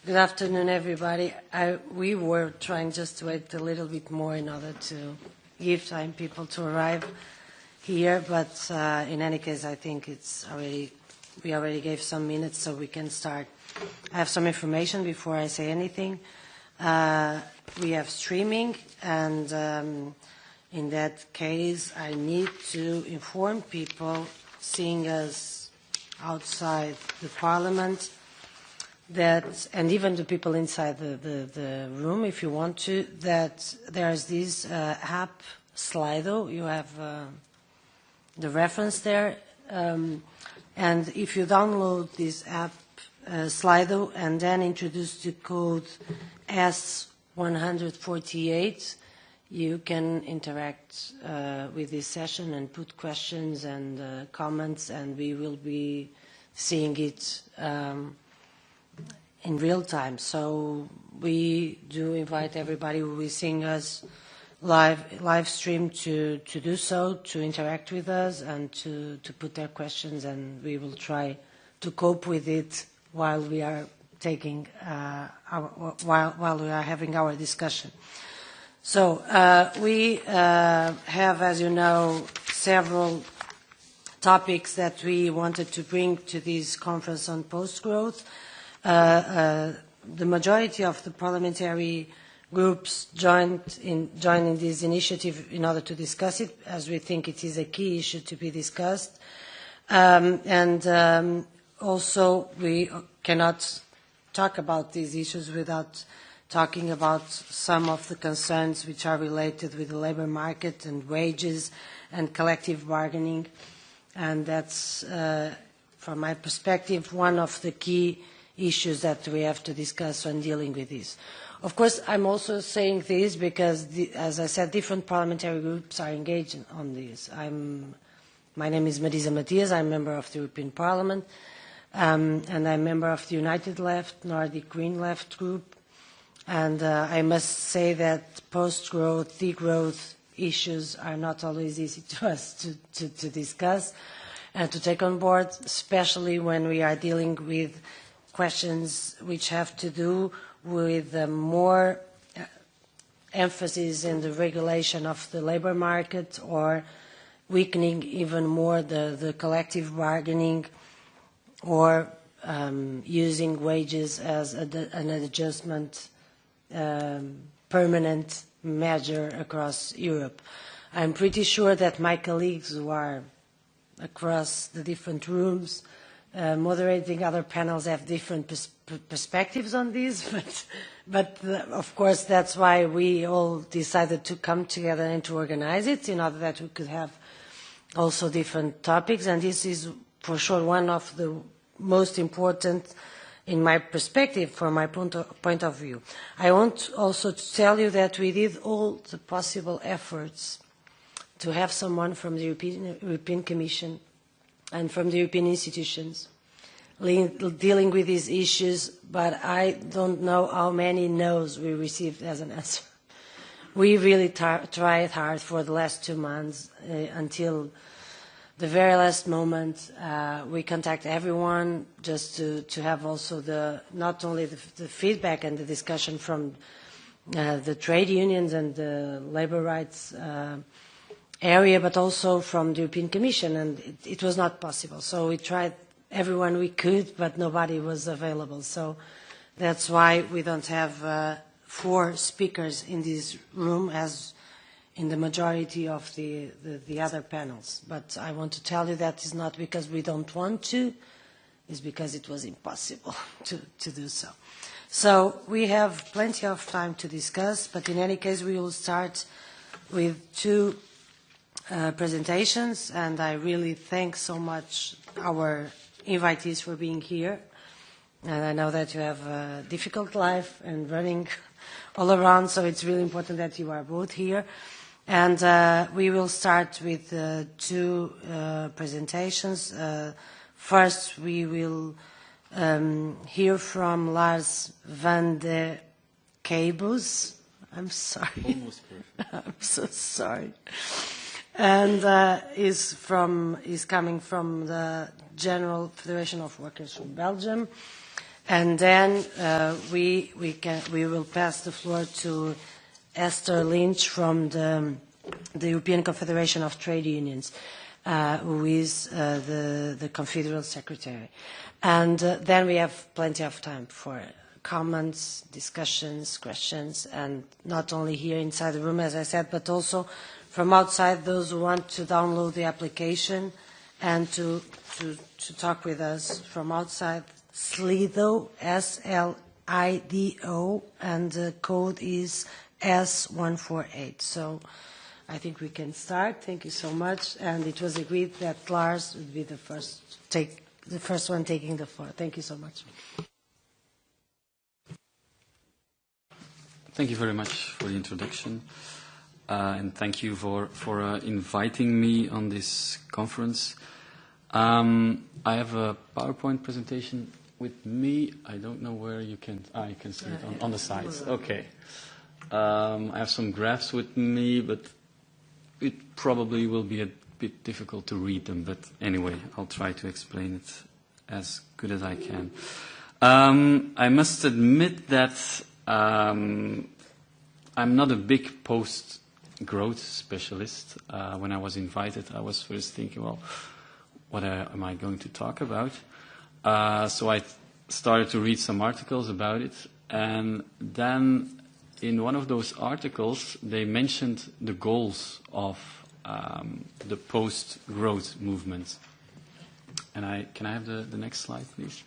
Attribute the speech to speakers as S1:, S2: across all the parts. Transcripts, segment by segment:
S1: Good afternoon, everybody. We were trying just to wait a little bit more in order to give time people to arrive here, but in any case, I think we already gave some minutes, so we can start. I have some information before I say anything. We have streaming, and in that case, I need to inform people seeing us outside the Parliament that, and even the people inside the room, if you want to, that there's this app, Slido. You have the reference there. And if you download this app, Slido, and then introduce the code S148, you can interact with this session and put questions and comments, and we will be seeing it in real time. So we do invite everybody who is seeing us live stream to do so, to interact with us and to put their questions, and we will try to cope with it while we are taking while we are having our discussion. So we have, as you know, several topics that we wanted to bring to this conference on post-growth. The majority of the parliamentary groups joined in this initiative in order to discuss it, as we think it is a key issue to be discussed. Also, we cannot talk about these issues without talking about some of the concerns which are related with the labor market and wages and collective bargaining. And that's, from my perspective, one of the key issues that we have to discuss when dealing with this. Of course, I'm also saying this because, as I said, different parliamentary groups are engaged on this. My name is Marisa Matias. I'm a member of the European Parliament, and I'm a member of the United Left, Nordic Green Left group. And I must say that post-growth, degrowth issues are not always easy to us to discuss and to take on board, especially when we are dealing with questions which have to do with more emphasis in the regulation of the labor market or weakening even more the collective bargaining or using wages as an adjustment permanent measure across Europe. I'm pretty sure that my colleagues who are across the different rooms moderating other panels have different perspectives on this, but of course that's why we all decided to come together and to organize it in order that we could have also different topics, and this is for sure one of the most important in my perspective, from my point of view. I want also to tell you that we did all the possible efforts to have someone from the European Commission and from the European institutions dealing with these issues, but I don't know how many no's we received as an answer. We really tried hard for the last 2 months until the very last moment. We contact everyone just to have also not only the feedback and the discussion from the trade unions and the labor rights area, but also from the European Commission, and it was not possible. So we tried everyone we could, but nobody was available. So that's why we don't have 4 speakers in this room as in the majority of the other panels. But I want to tell you that is not because we don't want to, it's because it was impossible to do so. So we have plenty of time to discuss, but in any case we will start with 2 presentations, and I really thank so much our invitees for being here. And I know that you have a difficult life and running all around, so it's really important that you are both here. And we will start with 2 presentations. First, we will hear from Lars Vande Keybus. I'm sorry.
S2: Almost perfect.
S1: I'm so sorry. And is coming from the General Federation of Workers from Belgium. And then we will pass the floor to Esther Lynch from the European Confederation of Trade Unions, who is the Confederal Secretary. And then we have plenty of time for comments, discussions, questions, and not only here inside the room, as I said, but also from outside, those who want to download the application and to talk with us from outside. Slido, S-L-I-D-O, and the code is S148. So I think we can start. Thank you so much. And it was agreed that Lars would be the first one taking the floor. Thank you so much.
S2: Thank you very much for the introduction, and thank you for inviting me on this conference. I have a PowerPoint presentation with me. I don't know where you can. You can see it on the sides. Okay. I have some graphs with me, but it probably will be a bit difficult to read them. But anyway, I'll try to explain it as good as I can. I must admit that I'm not a big post-growth specialist. When I was invited, I was first thinking, well, what am I going to talk about? So I started to read some articles about it, and then in one of those articles, they mentioned the goals of the post-growth movement. And can I have the next slide, please?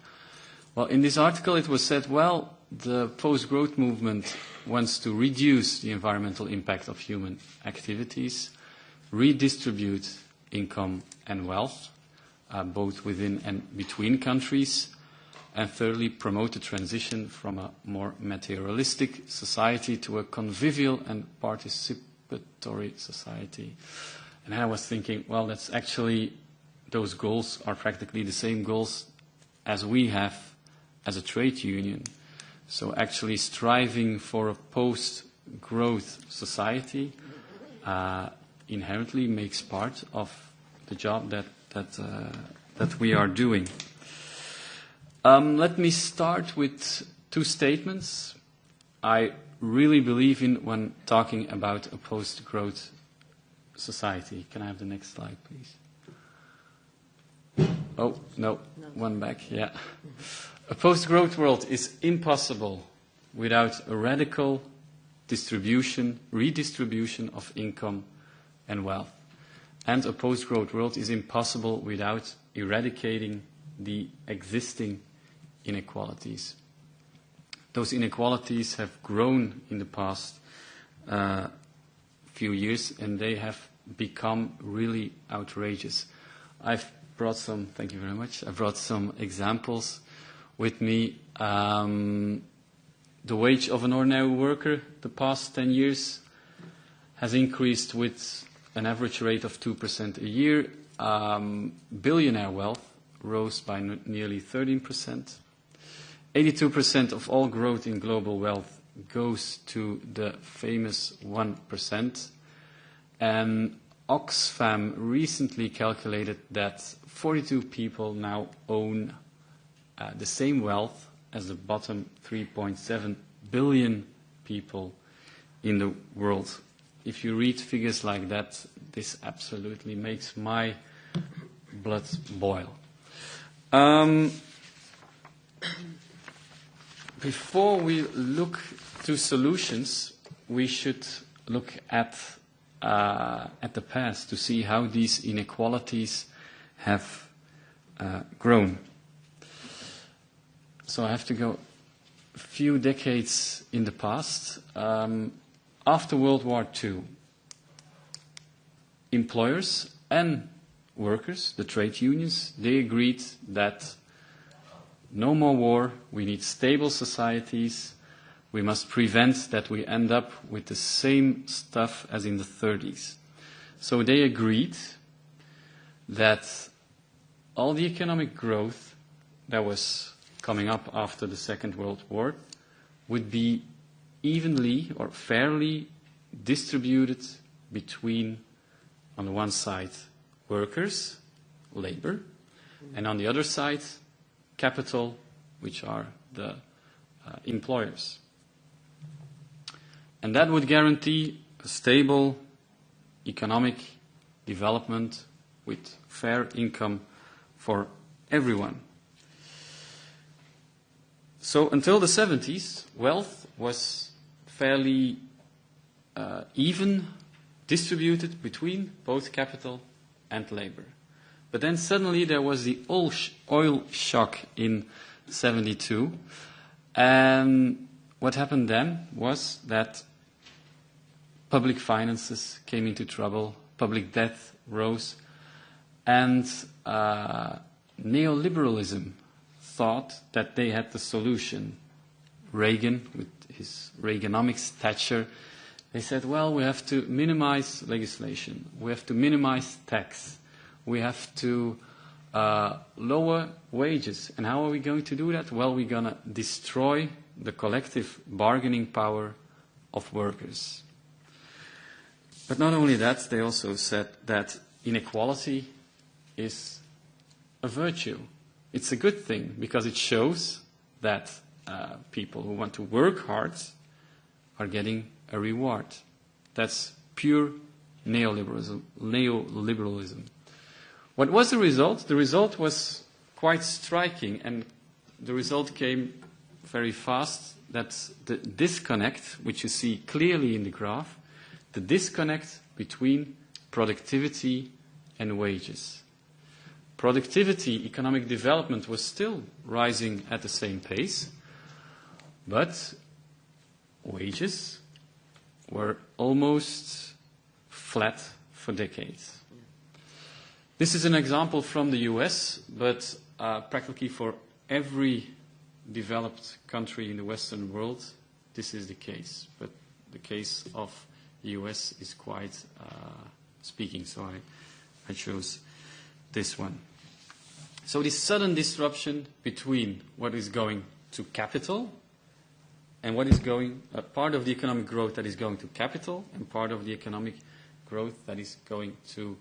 S2: Well, in this article, it was said, well, the post-growth movement wants to reduce the environmental impact of human activities, redistribute income and wealth, both within and between countries, and thirdly, promote a transition from a more materialistic society to a convivial and participatory society. And I was thinking, well, that's actually, those goals are practically the same goals as we have as a trade union. So actually striving for a post-growth society inherently makes part of the job that we are doing. Let me start with two statements I really believe in when talking about a post-growth society. Can I have the next slide, please? Oh, no, one back, yeah. A post-growth world is impossible without a radical redistribution of income and wealth. And a post-growth world is impossible without eradicating the existing inequalities. Those inequalities have grown in the past few years, and they have become really outrageous. I've brought some, thank you very much, I brought some examples with me. The wage of an ordinary worker the past 10 years has increased with an average rate of 2% a year. Billionaire wealth rose by nearly 13%. 82% of all growth in global wealth goes to the famous 1%. And Oxfam recently calculated that 42 people now own the same wealth as the bottom 3.7 billion people in the world. If you read figures like that, this absolutely makes my blood boil. Before we look to solutions, we should look at the past to see how these inequalities have grown. So I have to go a few decades in the past. After World War II, employers and workers, the trade unions, they agreed that no more war, we need stable societies, we must prevent that we end up with the same stuff as in the 30s. So they agreed that all the economic growth that was coming up after the Second World War would be evenly or fairly distributed between, on the one side, workers, labor, and on the other side, capital, which are the employers. And that would guarantee a stable economic development with fair income for everyone. So until the 70s, wealth was fairly even distributed between both capital and labor. But then suddenly there was the oil shock in 72. And what happened then was that public finances came into trouble, public debt rose, and neoliberalism thought that they had the solution. Reagan, with his Reaganomics, Thatcher, they said, well, we have to minimize legislation, we have to minimize tax, we have to lower wages. And how are we going to do that? Well, we're going to destroy the collective bargaining power of workers. But not only that, they also said that inequality is a virtue. It's a good thing because it shows that people who want to work hard are getting a reward. That's pure neoliberalism. What was the result? The result was quite striking, and the result came very fast. That's the disconnect, which you see clearly in the graph, the disconnect between productivity and wages. Productivity, economic development was still rising at the same pace, but wages were almost flat for decades. This is an example from the US, but practically for every developed country in the Western world, this is the case. But the case of the US is quite speaking, so I chose this one. So this sudden disruption between what is going to capital and what is going, part of the economic growth that is going to capital and part of the economic growth that is going to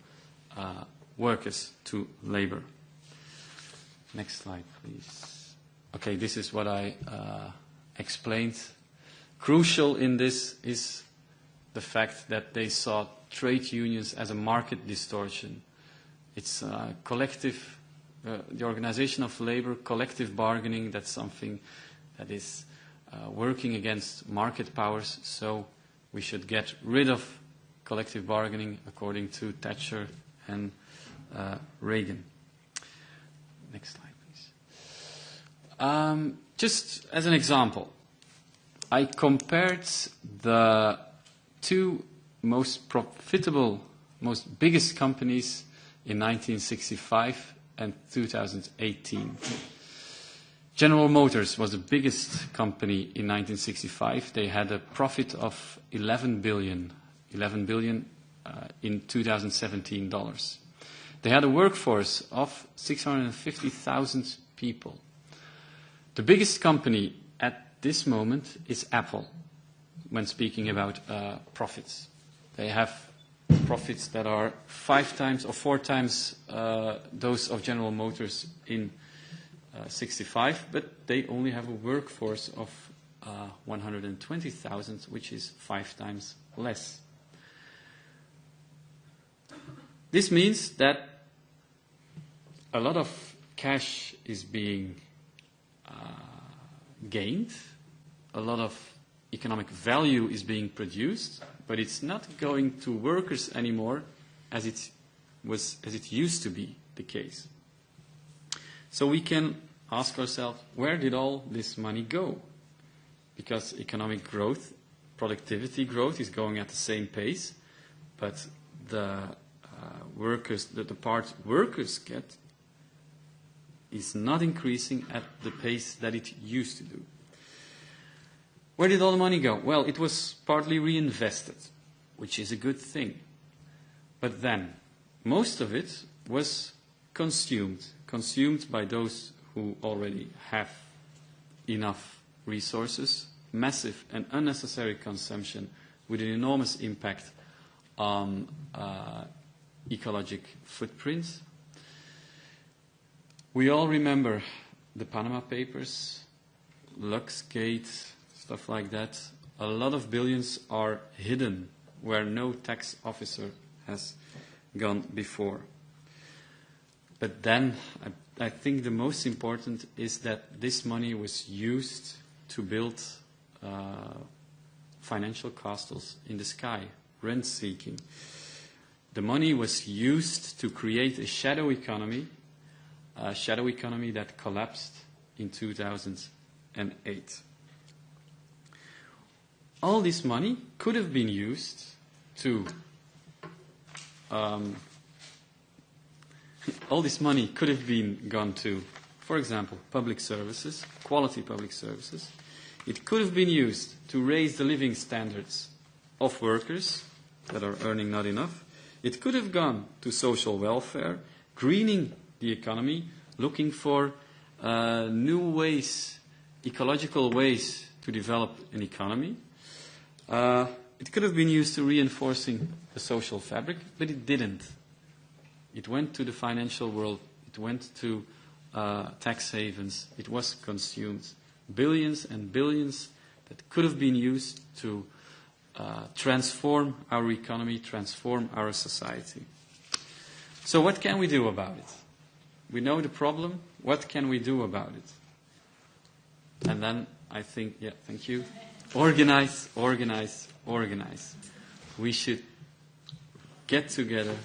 S2: workers, to labor. Next slide, please. Okay, this is what I explained. Crucial in this is the fact that they saw trade unions as a market distortion. It's collective, the organization of labor, collective bargaining, that's something that is working against market powers, so we should get rid of collective bargaining according to Thatcher and Reagan. Next slide, please. Just as an example, I compared the two most profitable, most biggest companies in 1965 and 2018. General Motors was the biggest company in 1965. They had a profit of $11 billion in 2017 dollars. They had a workforce of 650,000 people. The biggest company at this moment is Apple, when speaking about profits. They have profits that are 5 times or 4 times those of General Motors in 65, but they only have a workforce of 120,000, which is 5 times less. This means that a lot of cash is being gained, a lot of economic value is being produced, but it's not going to workers anymore as it used to be the case. So we can ask ourselves, where did all this money go? Because economic growth, productivity growth is going at the same pace, but the part workers get is not increasing at the pace that it used to do. Where did all the money go? Well, it was partly reinvested, which is a good thing. But then, most of it was consumed by those who already have enough resources, massive and unnecessary consumption with an enormous impact on ecologic footprints. We all remember the Panama Papers. Luxgate, stuff like that, a lot of billions are hidden where no tax officer has gone before. But then I think the most important is that this money was used to build financial castles in the sky, rent-seeking. The money was used to create a shadow economy that collapsed in 2008. All this money could have been used to all this money could have been gone to, for example, public services, quality public services. It could have been used to raise the living standards of workers that are earning not enough. It could have gone to social welfare, greening the economy, looking for new ways, ecological ways to develop an economy. It could have been used to reinforcing the social fabric, but it didn't. It went to the financial world. It went to tax havens. It was consumed. Billions and billions that could have been used to transform our economy, transform our society. So what can we do about it? We know the problem. What can we do about it? And then I think, yeah, thank you. Organize, organize, organize. We should get together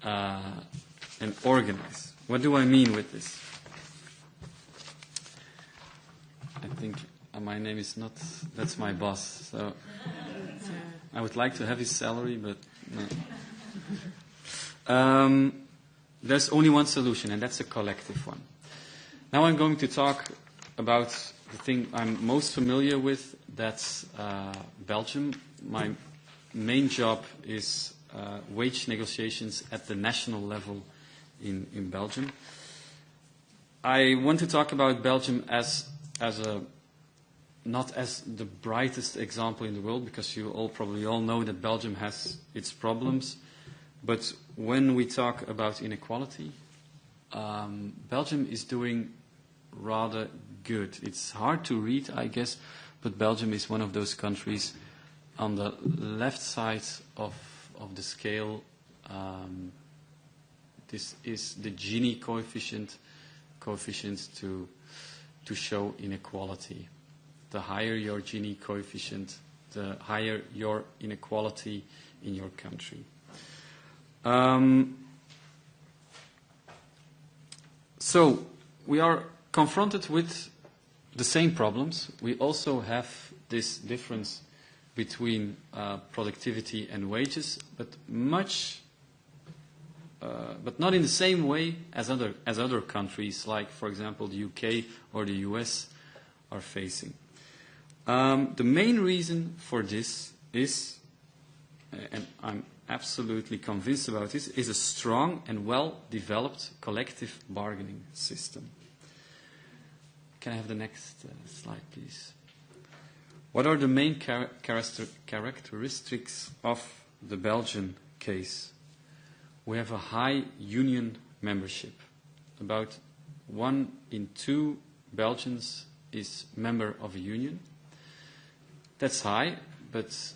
S2: and organize. What do I mean with this? I think my name is not, that's my boss. So I would like to have his salary, but no. There's only one solution, and that's a collective one. Now I'm going to talk about the thing I'm most familiar with, that's Belgium. My main job is wage negotiations at the national level in Belgium. I want to talk about Belgium not as the brightest example in the world, because you probably all know that Belgium has its problems. But when we talk about inequality, Belgium is doing rather good. It's hard to read, I guess, but Belgium is one of those countries on the left side of the scale. This is the Gini coefficient to show inequality. The higher your Gini coefficient, the higher your inequality in your country. So we are confronted with the same problems. We also have this difference between productivity and wages, but not in the same way as other countries, like, for example, the UK or the US are facing. The main reason for this is, and I'm absolutely convinced about this, is a strong and well-developed collective bargaining system. Can I have the next slide, please? What are the main characteristics of the Belgian case? We have a high union membership. About 1 in 2 Belgians is member of a union. That's high, but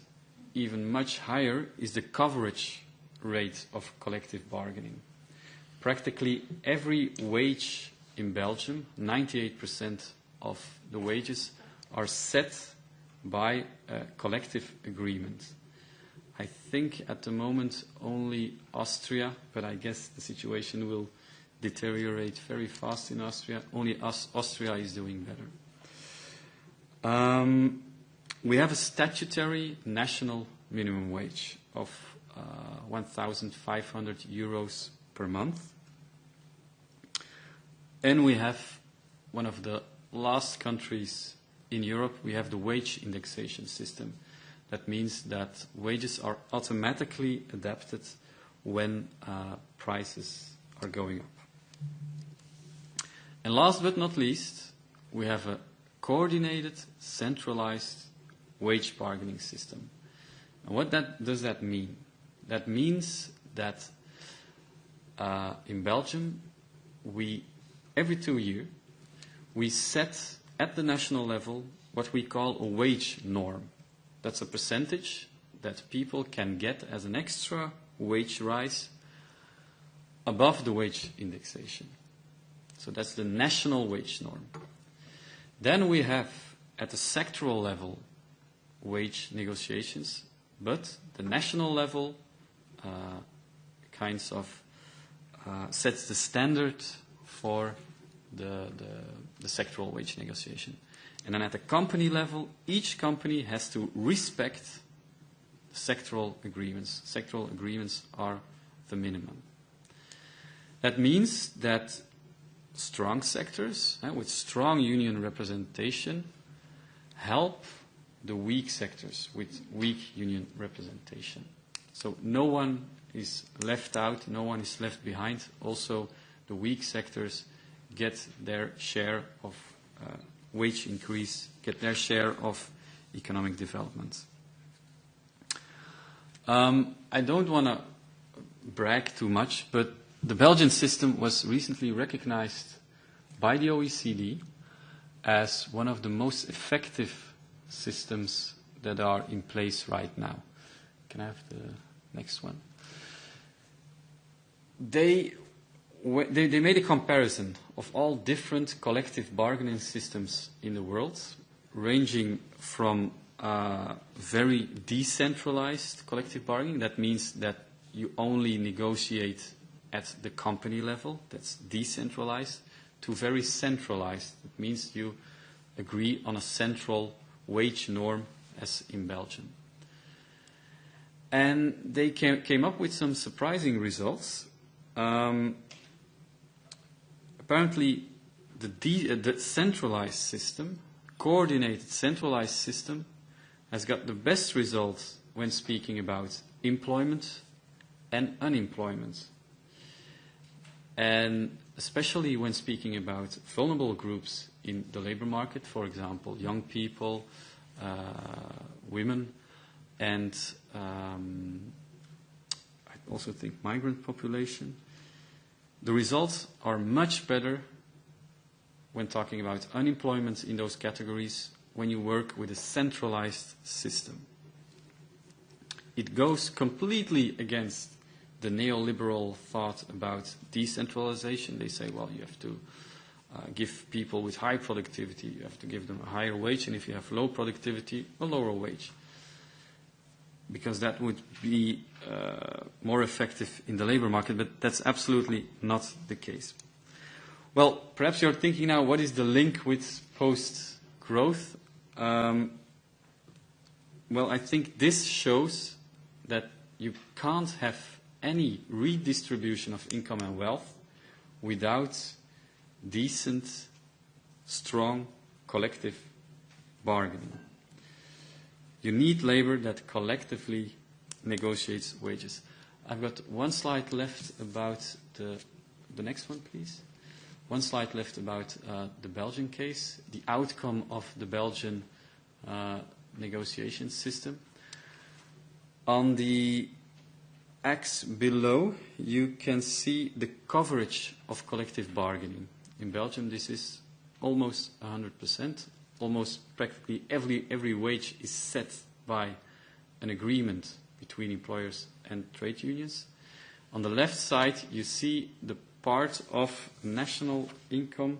S2: even much higher is the coverage rate of collective bargaining. Practically every wage in Belgium, 98% of the wages, are set by a collective agreement. I think at the moment only Austria, but I guess the situation will deteriorate very fast in Austria. Only Austria is doing better. We have a statutory national minimum wage of 1,500 euros per month. And we have one of the last countries in Europe, we have the wage indexation system. That means that wages are automatically adapted when prices are going up. And last but not least, we have a coordinated, centralized wage bargaining system. And what does that mean? That means that in Belgium, every 2 years, we set at the national level what we call a wage norm. That's a percentage that people can get as an extra wage rise above the wage indexation. So that's the national wage norm. Then we have, at the sectoral level, wage negotiations, but the national level sets the standard for the sectoral wage negotiation. And then at the company level, each company has to respect sectoral agreements. Sectoral agreements are the minimum. That means that strong sectors with strong union representation help the weak sectors with weak union representation. So no one is left out, no one is left behind. Also, the weak sectors get their share of wage increase, get their share of economic development. I don't want to brag too much, but the Belgian system was recently recognized by the OECD as one of the most effective systems that are in place right now. Can I have the next one? They made a comparison of all different collective bargaining systems in the world, ranging from very decentralized collective bargaining. That means that you only negotiate at the company level, that's decentralized, to very centralized. It means you agree on a central wage norm, as in Belgium. And they came up with some surprising results. Apparently, the centralized system, coordinated centralized system, has got the best results when speaking about employment and unemployment. And especially when speaking about vulnerable groups in the labor market, for example, young people, women, and I also think migrant population. The results are much better when talking about unemployment in those categories when you work with a centralized system. It goes completely against the neoliberal thought about decentralization. They say, well, you have to give people with high productivity, you have to give them a higher wage, and if you have low productivity, a lower wage. Because that would be more effective in the labor market, but that's absolutely not the case. Well, perhaps you're thinking now, what is the link with post-growth? Well, I think this shows that you can't have any redistribution of income and wealth without decent, strong, collective bargaining. You need labor that collectively negotiates wages. I've got one slide left about the next one, please. One slide left about the Belgian case, the outcome of the Belgian negotiation system. On the X below, you can see the coverage of collective bargaining. In Belgium, this is almost 100%. Almost practically every wage is set by an agreement between employers and trade unions. On the left side, you see the part of national income,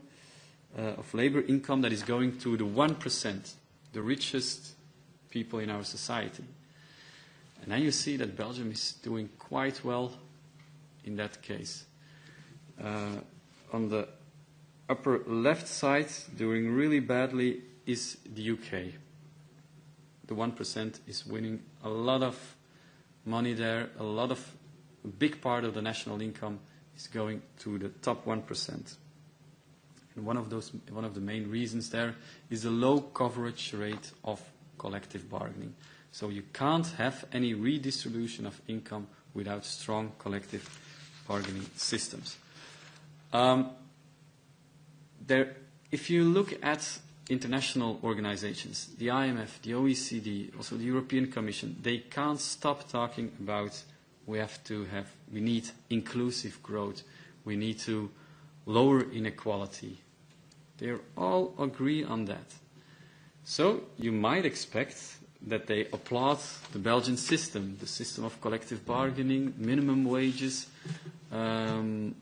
S2: of labor income that is going to the 1%, the richest people in our society. And then you see that Belgium is doing quite well in that case. On the upper left side, doing really badly is the UK. The 1% is winning a lot of money there. A big part of the national income is going to the top 1%. And one of the main reasons there is the low coverage rate of collective bargaining. So you can't have any redistribution of income without strong collective bargaining systems. If you look at international organizations, the IMF, the OECD, also the European Commission, they can't stop talking about we need inclusive growth, we need to lower inequality. They all agree on that. So you might expect that they applaud the Belgian system, the system of collective bargaining, minimum wages. Thank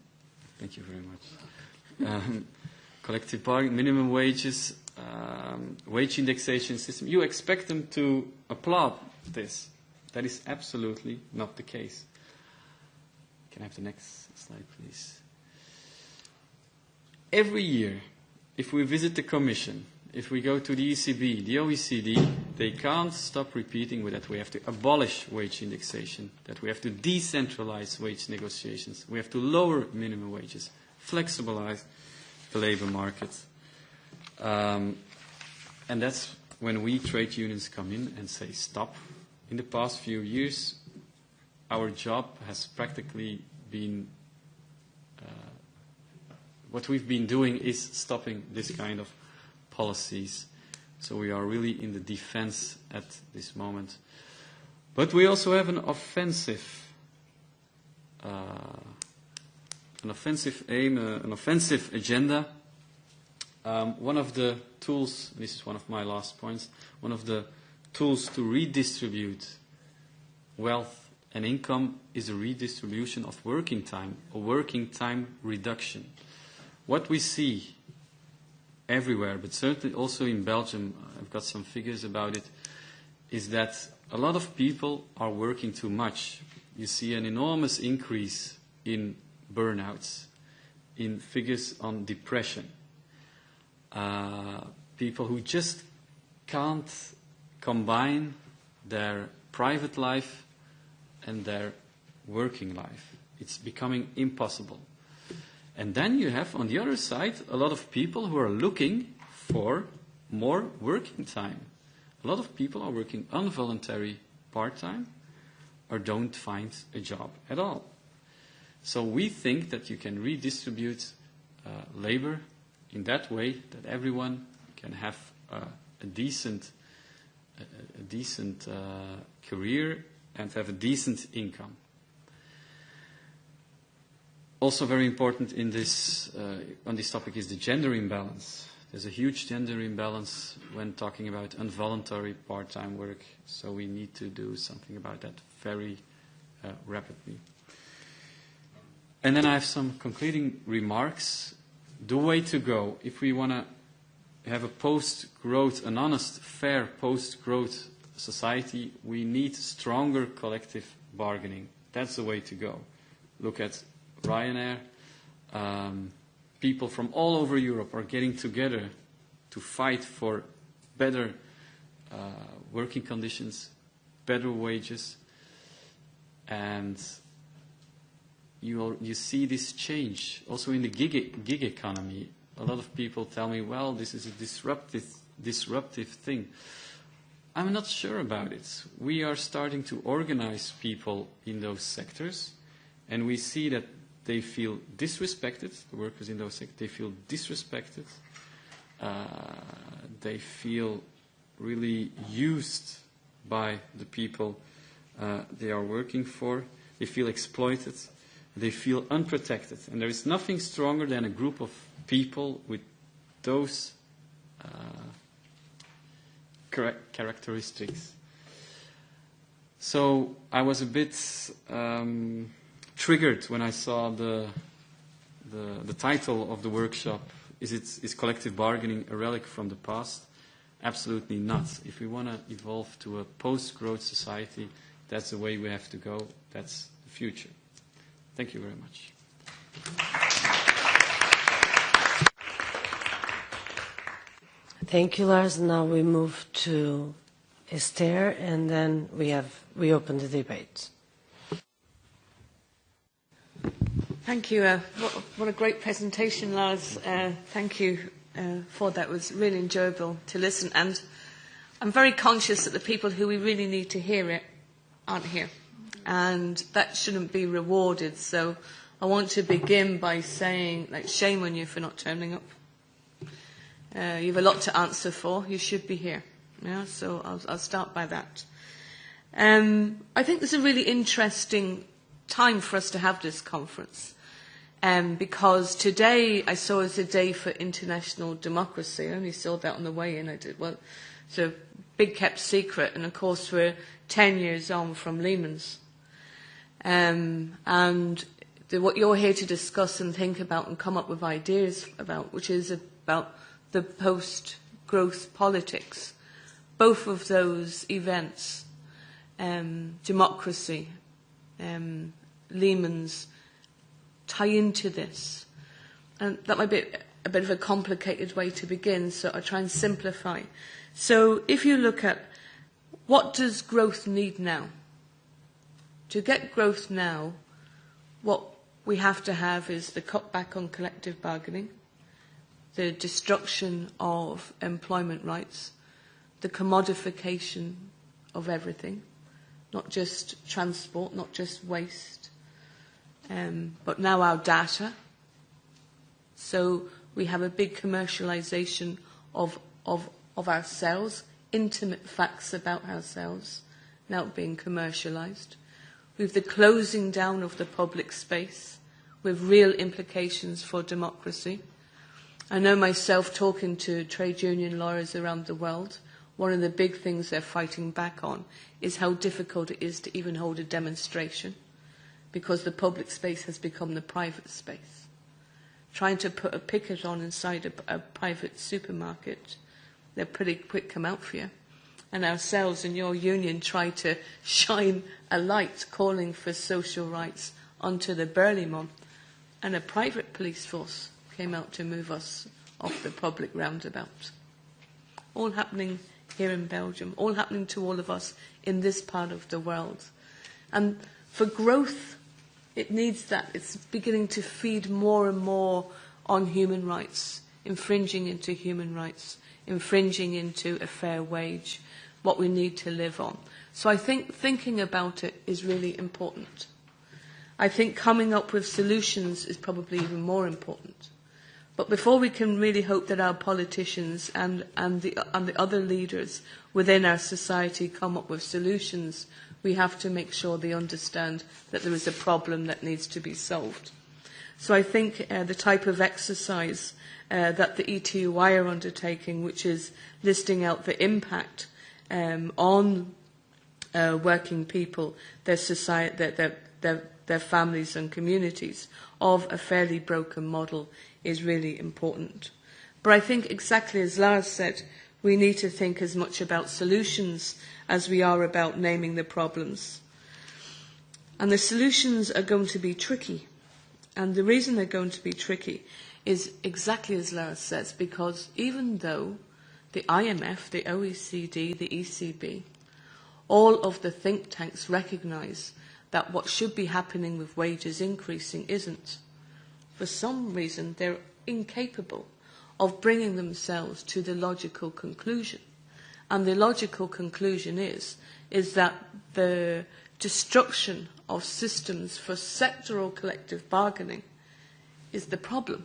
S2: you very much. Collective bargaining, minimum wages, wage indexation system. You expect them to applaud this. That is absolutely not the case. Can I have the next slide, please? Every year, if we visit the Commission, if we go to the ECB, the OECD, they can't stop repeating that we have to abolish wage indexation, that we have to decentralize wage negotiations, we have to lower minimum wages, flexibilize the labor market. And that's when we trade unions come in and say stop. In the past few years, our job has practically been, what we've been doing is stopping this kind of policies. So we are really in the defense at this moment. But we also have an offensive aim, an offensive agenda. One of the tools, this is one of my last points, one of the tools to redistribute wealth and income is a redistribution of working time, a working time reduction. What we see everywhere, but certainly also in Belgium, I've got some figures about it, is that a lot of people are working too much. You see an enormous increase in burnouts, in figures on depression. People who just can't combine their private life and their working life. It's becoming impossible. And then you have, on the other side, a lot of people who are looking for more working time. A lot of people are working involuntary part-time or don't find a job at all. So we think that you can redistribute labor in that way that everyone can have a decent career and have a decent income. Also very important in this, on this topic is the gender imbalance. There's a huge gender imbalance when talking about involuntary part-time work, so we need to do something about that very rapidly. And then I have some concluding remarks. The way to go, if we want to have a post-growth, an honest, fair post-growth society, we need stronger collective bargaining. That's the way to go. Look at Ryanair. People from all over Europe are getting together to fight for better working conditions, better wages, and you see this change also in the gig economy. A lot of people tell me, well, this is a disruptive thing. I'm not sure about it. We are starting to organize people in those sectors, and we see that they feel disrespected, the workers in those sectors, they feel disrespected. They feel really used by the people they are working for. They feel exploited. They feel unprotected. And there is nothing stronger than a group of people with those characteristics. So I was a bit triggered when I saw the title of the workshop. Is collective bargaining a relic from the past? Absolutely not. If we want to evolve to a post-growth society, that's the way we have to go. That's the future. Thank you very much.
S1: Thank you, Lars. Now we move to Esther, and then we open the debate.
S3: Thank you. What a great presentation, Lars. Thank you for that. It was really enjoyable to listen. And I'm very conscious that the people who we really need to hear it aren't here. And that shouldn't be rewarded. So I want to begin by saying, shame on you for not turning up. You have a lot to answer for. You should be here. Yeah, so I'll start by that. I think this is a really interesting time for us to have this conference. because today I saw as a day for international democracy. I only saw that on the way in. I did, well, it's a big kept secret, and of course we're 10 years on from Lehman's. What you're here to discuss and think about and come up with ideas about, which is about the post-growth politics, both of those events, democracy, Lehman's, tie into this. And that might be a bit of a complicated way to begin, so I'll try and simplify. So if you look at what does growth need now? To get growth now, what we have to have is the cutback on collective bargaining, the destruction of employment rights, the commodification of everything, not just transport, not just waste, but now our data. So we have a big commercialization of ourselves, intimate facts about ourselves now being commercialized. We have the closing down of the public space with real implications for democracy. I know myself talking to trade union lawyers around the world, one of the big things they're fighting back on is how difficult it is to even hold a demonstration because the public space has become the private space. Trying to put a picket on inside a private supermarket, they're pretty quick come out for you. And ourselves and your union try to shine a light calling for social rights onto the Burley-Mon, and a private police force came out to move us off the public roundabout. All happening here in Belgium, all happening to all of us in this part of the world. And for growth, it needs that. It's beginning to feed more and more on human rights, infringing into human rights, infringing into a fair wage, what we need to live on. So I think thinking about it is really important. I think coming up with solutions is probably even more important. But before we can really hope that our politicians and the other leaders within our society come up with solutions, we have to make sure they understand that there is a problem that needs to be solved. So I think the type of exercise that the ETUC are undertaking, which is listing out the impact on working people, their society, their families and communities of a fairly broken model is really important. But I think exactly as Lars said, we need to think as much about solutions as we are about naming the problems. And the solutions are going to be tricky. And the reason they're going to be tricky is exactly as Lars says, because even though the IMF, the OECD, the ECB, all of the think tanks recognise that what should be happening with wages increasing isn't. For some reason, they're incapable of bringing themselves to the logical conclusion. And the logical conclusion is that the destruction of systems for sectoral collective bargaining is the problem.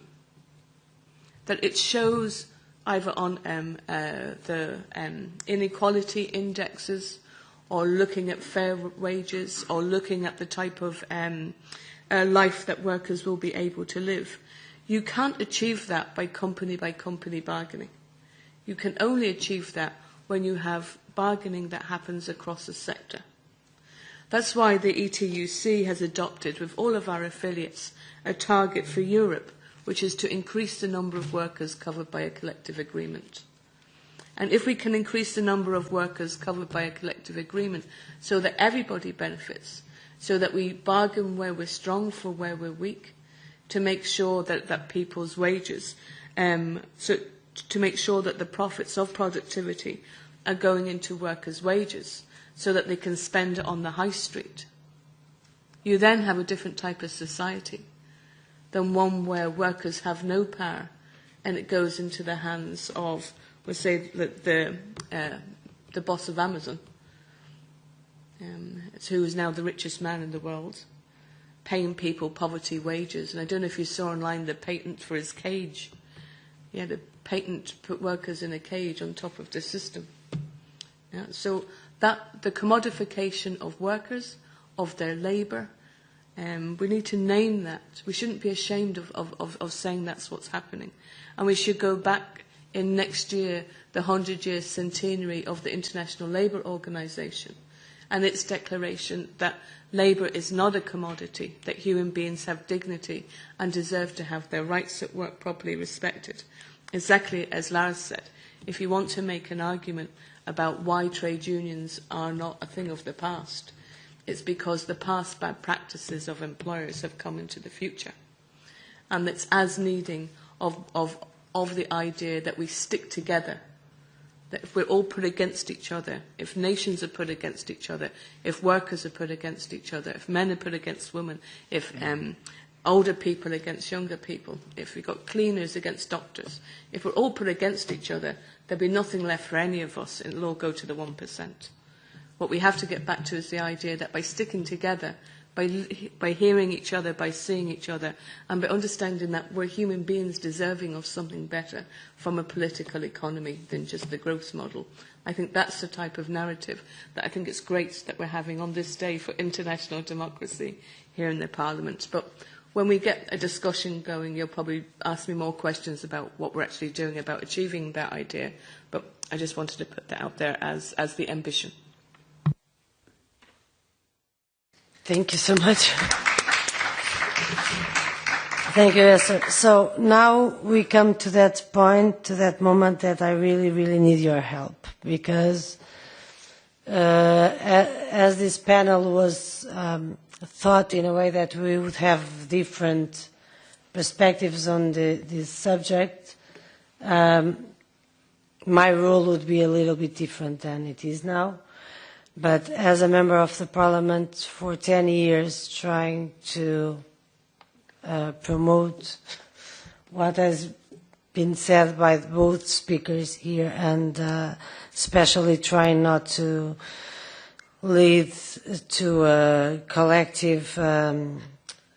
S3: That it shows either on the inequality indexes, or looking at fair wages, or looking at the type of life that workers will be able to live. You can't achieve that by company bargaining. You can only achieve that when you have bargaining that happens across a sector. That's why the ETUC has adopted, with all of our affiliates, a target for Europe, which is to increase the number of workers covered by a collective agreement. And if we can increase the number of workers covered by a collective agreement so that everybody benefits, so that we bargain where we're strong for where we're weak, to make sure that people's wages, to make sure that the profits of productivity are going into workers' wages so that they can spend it on the high street. You then have a different type of society than one where workers have no power and it goes into the hands of, we'll say, the boss of Amazon, who is now the richest man in the world, paying people poverty wages. And I don't know if you saw online the patent for his cage. He had a patent to put workers in a cage on top of the system. Yeah, so that the commodification of workers, of their labour, We need to name that. We shouldn't be ashamed of saying that's what's happening. And we should go back in next year, the 100-year centenary of the International Labour Organization and its declaration that labour is not a commodity, that human beings have dignity and deserve to have their rights at work properly respected. Exactly as Lars said, if you want to make an argument about why trade unions are not a thing of the past, it's because the past bad practices of employers have come into the future. And it's as needing of the idea that we stick together, that if we're all put against each other, if nations are put against each other, if workers are put against each other, if men are put against women, if older people against younger people, if we've got cleaners against doctors, if we're all put against each other, there'll be nothing left for any of us. It'll all go to the 1%. What we have to get back to is the idea that by sticking together, by hearing each other, by seeing each other, and by understanding that we're human beings deserving of something better from a political economy than just the growth model. I think that's the type of narrative that I think it's great that we're having on this day for international democracy here in the Parliament. But when we get a discussion going, you'll probably ask me more questions about what we're actually doing about achieving that idea. But I just wanted to put that out there as the ambition.
S1: Thank you so much. Thank you, Esther. So now we come to that point, to that moment that I really, really need your help, because as this panel was thought in a way that we would have different perspectives on this subject, my role would be a little bit different than it is now. But as a member of the Parliament for 10 years trying to promote what has been said by both speakers here, and especially trying not to lead to a collective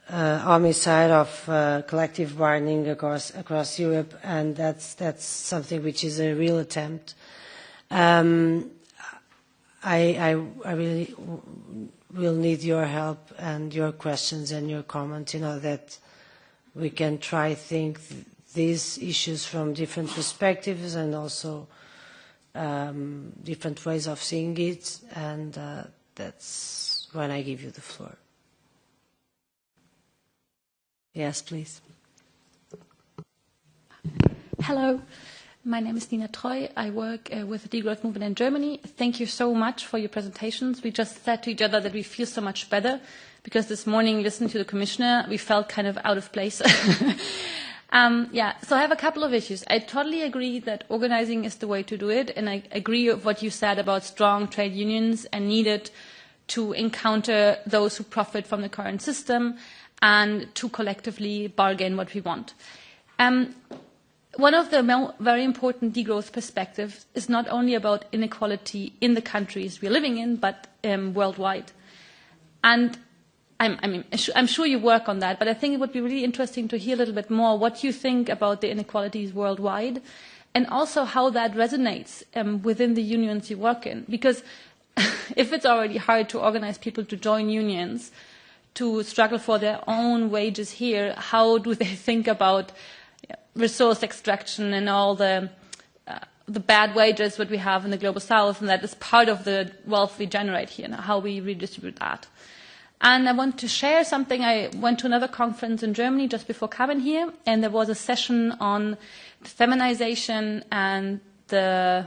S1: homicide of collective bargaining across Europe, and that's something which is a real attempt. I really will need your help and your questions and your comments, that we can try think these issues from different perspectives and also different ways of seeing it, and that's when I give you the floor. Yes, please.
S4: Hello. My name is Nina Treu. I work with the Degrowth Movement in Germany. Thank you so much for your presentations. We just said to each other that we feel so much better because this morning, listening to the Commissioner, we felt kind of out of place. So I have a couple of issues. I totally agree that organizing is the way to do it, and I agree with what you said about strong trade unions and needed to encounter those who profit from the current system and to collectively bargain what we want. One of the very important degrowth perspectives is not only about inequality in the countries we're living in, but worldwide. And I'm sure you work on that, but I think it would be really interesting to hear a little bit more what you think about the inequalities worldwide, and also how that resonates within the unions you work in. Because if it's already hard to organize people to join unions, to struggle for their own wages here, how do they think about resource extraction and all the bad wages that we have in the global south, and that is part of the wealth we generate here, and how we redistribute that. And I want to share something. I went to another conference in Germany just before coming here, and there was a session on feminization and how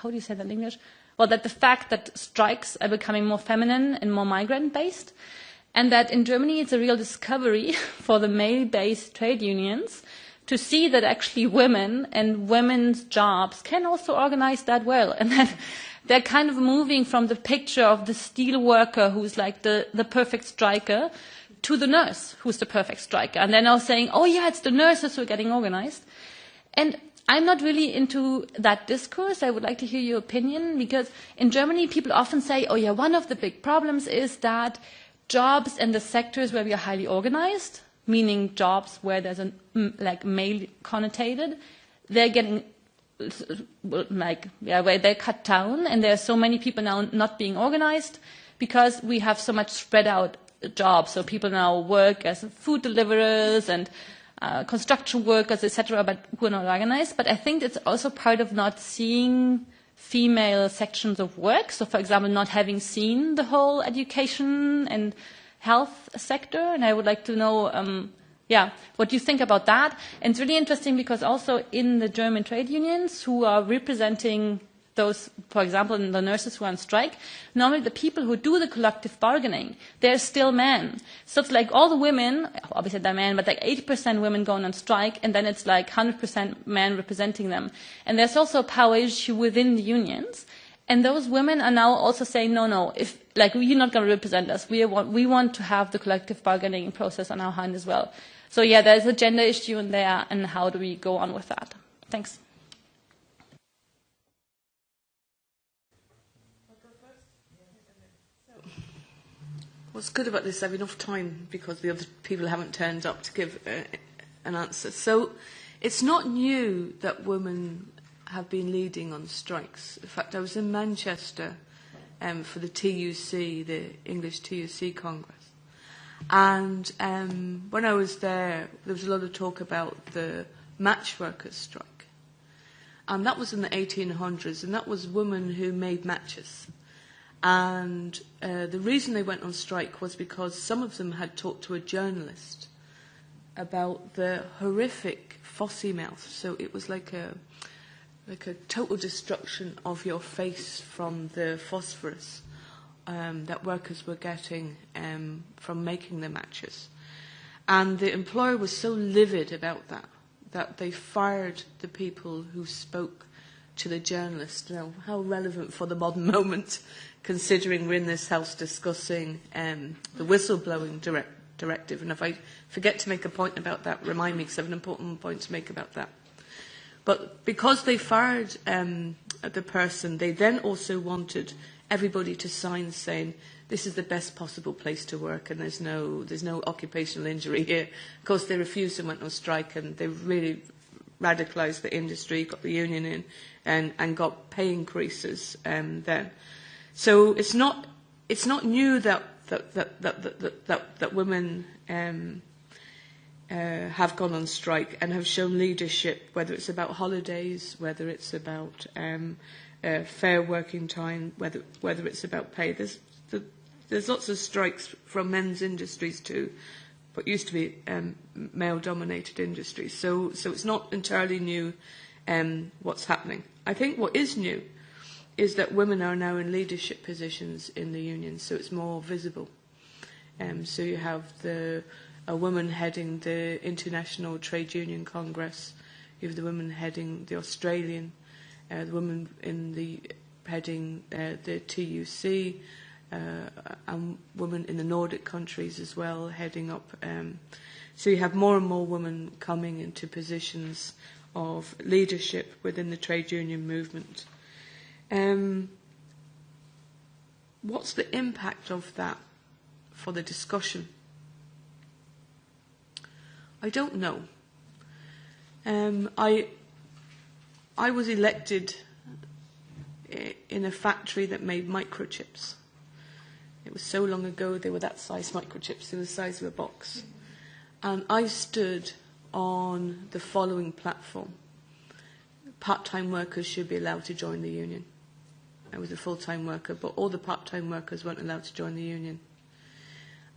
S4: do you say that in English? Well, that the fact that strikes are becoming more feminine and more migrant-based, and that in Germany it's a real discovery for the male-based trade unions to see that actually women and women's jobs can also organize that well, and that they're kind of moving from the picture of the steel worker who's like the perfect striker to the nurse who's the perfect striker. And they're now saying, oh yeah, it's the nurses who are getting organized. And I'm not really into that discourse. I would like to hear your opinion, because in Germany people often say, oh yeah, one of the big problems is that jobs in the sectors where we are highly organized, meaning jobs where there's a male connotated, they're getting where they're cut down, and there are so many people now not being organized because we have so much spread out jobs. So people now work as food deliverers and construction workers, etc., but who are not organized. But I think it's also part of not seeing female sections of work. So, for example, not having seen the whole education and health sector. And I would like to know, what you think about that. And it's really interesting because also in the German trade unions who are representing those, for example, the nurses who are on strike, normally the people who do the collective bargaining, they're still men. So it's like all the women, obviously they're men, but like 80% women going on strike, and then it's like 100% men representing them. And there's also a power issue within the unions. And those women are now also saying, no, if like you're not going to represent us, we want to have the collective bargaining process on our hand as well. So yeah, there's a gender issue in there, and how do we go on with that? Thanks.
S3: What's good about this, I have enough time because the other people haven't turned up to give an answer. So it's not new that women have been leading on strikes. In fact, I was in Manchester for the TUC, the English TUC Congress. And when I was there was a lot of talk about the match workers' strike. And that was in the 1800s, and that was women who made matches. And the reason they went on strike was because some of them had talked to a journalist about the horrific fossy mouth. So it was like a total destruction of your face from the phosphorus that workers were getting from making the matches. And the employer was so livid about that they fired the people who spoke to the journalist. Now, how relevant for the modern moment, considering we're in this house discussing the whistleblowing directive. And if I forget to make a point about that, remind me, because I have an important point to make about that. But because they fired the person, they then also wanted everybody to sign saying, this is the best possible place to work and there's no occupational injury here. Of course, they refused and went on strike, and they really radicalised the industry, got the union in, and got pay increases then. So it's not new that women have gone on strike and have shown leadership, whether it's about holidays, whether it's about fair working time, whether it's about pay. There's lots of strikes from men's industries too, what used to be male-dominated industries. So it's not entirely new what's happening. I think what is new is that women are now in leadership positions in the union, so it's more visible. So you have a woman heading the International Trade Union Congress, you have the woman heading the Australian, the woman heading the TUC, and women in the Nordic countries as well heading up. So you have more and more women coming into positions of leadership within the trade union movement. What's the impact of that for the discussion? I don't know. I was elected in a factory that made microchips. It was so long ago, they were that size, microchips, they were the size of a box. And I stood on the following platform. Part-time workers should be allowed to join the union. I was a full-time worker, but all the part-time workers weren't allowed to join the union.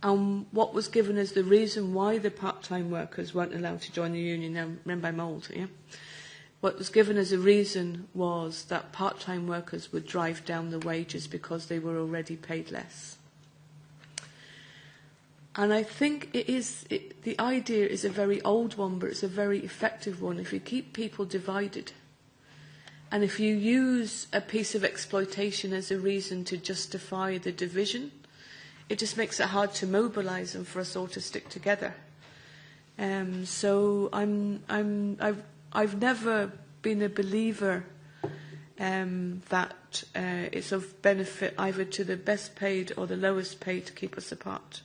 S3: And what was given as the reason why the part-time workers weren't allowed to join the union, now remember I'm old, yeah? What was given as a reason was that part-time workers would drive down the wages because they were already paid less. And I think the idea is a very old one, but it's a very effective one. If you keep people divided, and if you use a piece of exploitation as a reason to justify the division, it just makes it hard to mobilise and for us all to stick together. So I've never been a believer that it's of benefit either to the best paid or the lowest paid to keep us apart.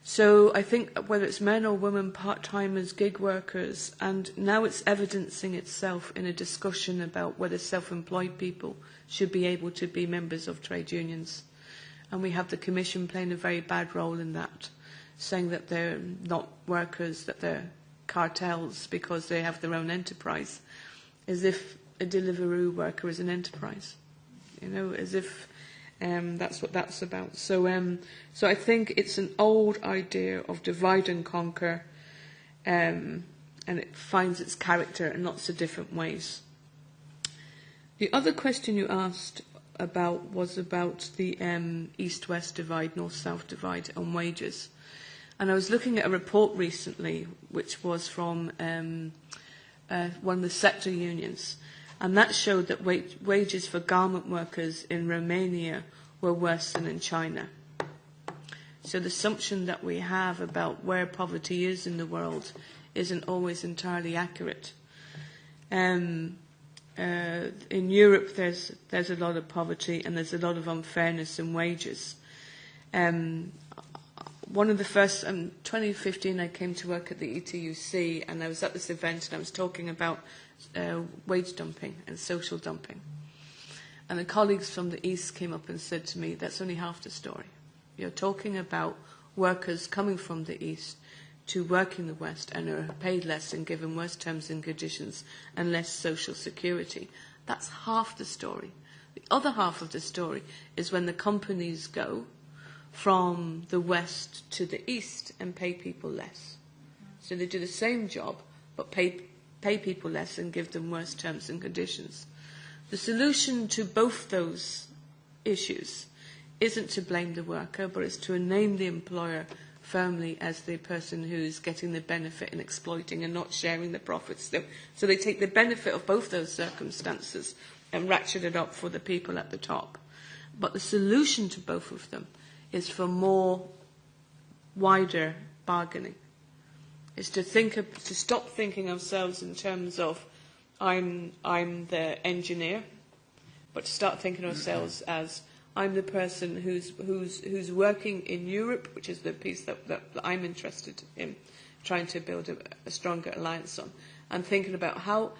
S3: So I think whether it's men or women, part-timers, gig workers, and now it's evidencing itself in a discussion about whether self-employed people should be able to be members of trade unions. And we have the Commission playing a very bad role in that, saying that they're not workers, that they're cartels because they have their own enterprise, as if a Deliveroo worker is an enterprise, you know, as if that's what that's about. So I think it's an old idea of divide and conquer, and it finds its character in lots of different ways. The other question you asked about was about the East-West divide, North-South divide on wages. And I was looking at a report recently, which was from one of the sector unions, and that showed that wages for garment workers in Romania were worse than in China. So the assumption that we have about where poverty is in the world isn't always entirely accurate. In Europe, there's a lot of poverty and there's a lot of unfairness in wages. One of the first, 2015, I came to work at the ETUC, and I was at this event, and I was talking about wage dumping and social dumping. And the colleagues from the East came up and said to me, that's only half the story. You're talking about workers coming from the East to work in the West and are paid less and given worse terms and conditions and less social security. That's half the story. The other half of the story is when the companies go from the West to the East and pay people less. So they do the same job but pay people less and give them worse terms and conditions. The solution to both those issues isn't to blame the worker, but it's to name the employer firmly as the person who's getting the benefit and exploiting and not sharing the profits. So they take the benefit of both those circumstances and ratchet it up for the people at the top. But the solution to both of them is for more wider bargaining. It's to stop thinking ourselves in terms of I'm the engineer, but to start thinking of ourselves as I'm the person who's working in Europe, which is the piece that I'm interested in trying to build a stronger alliance on, and thinking about how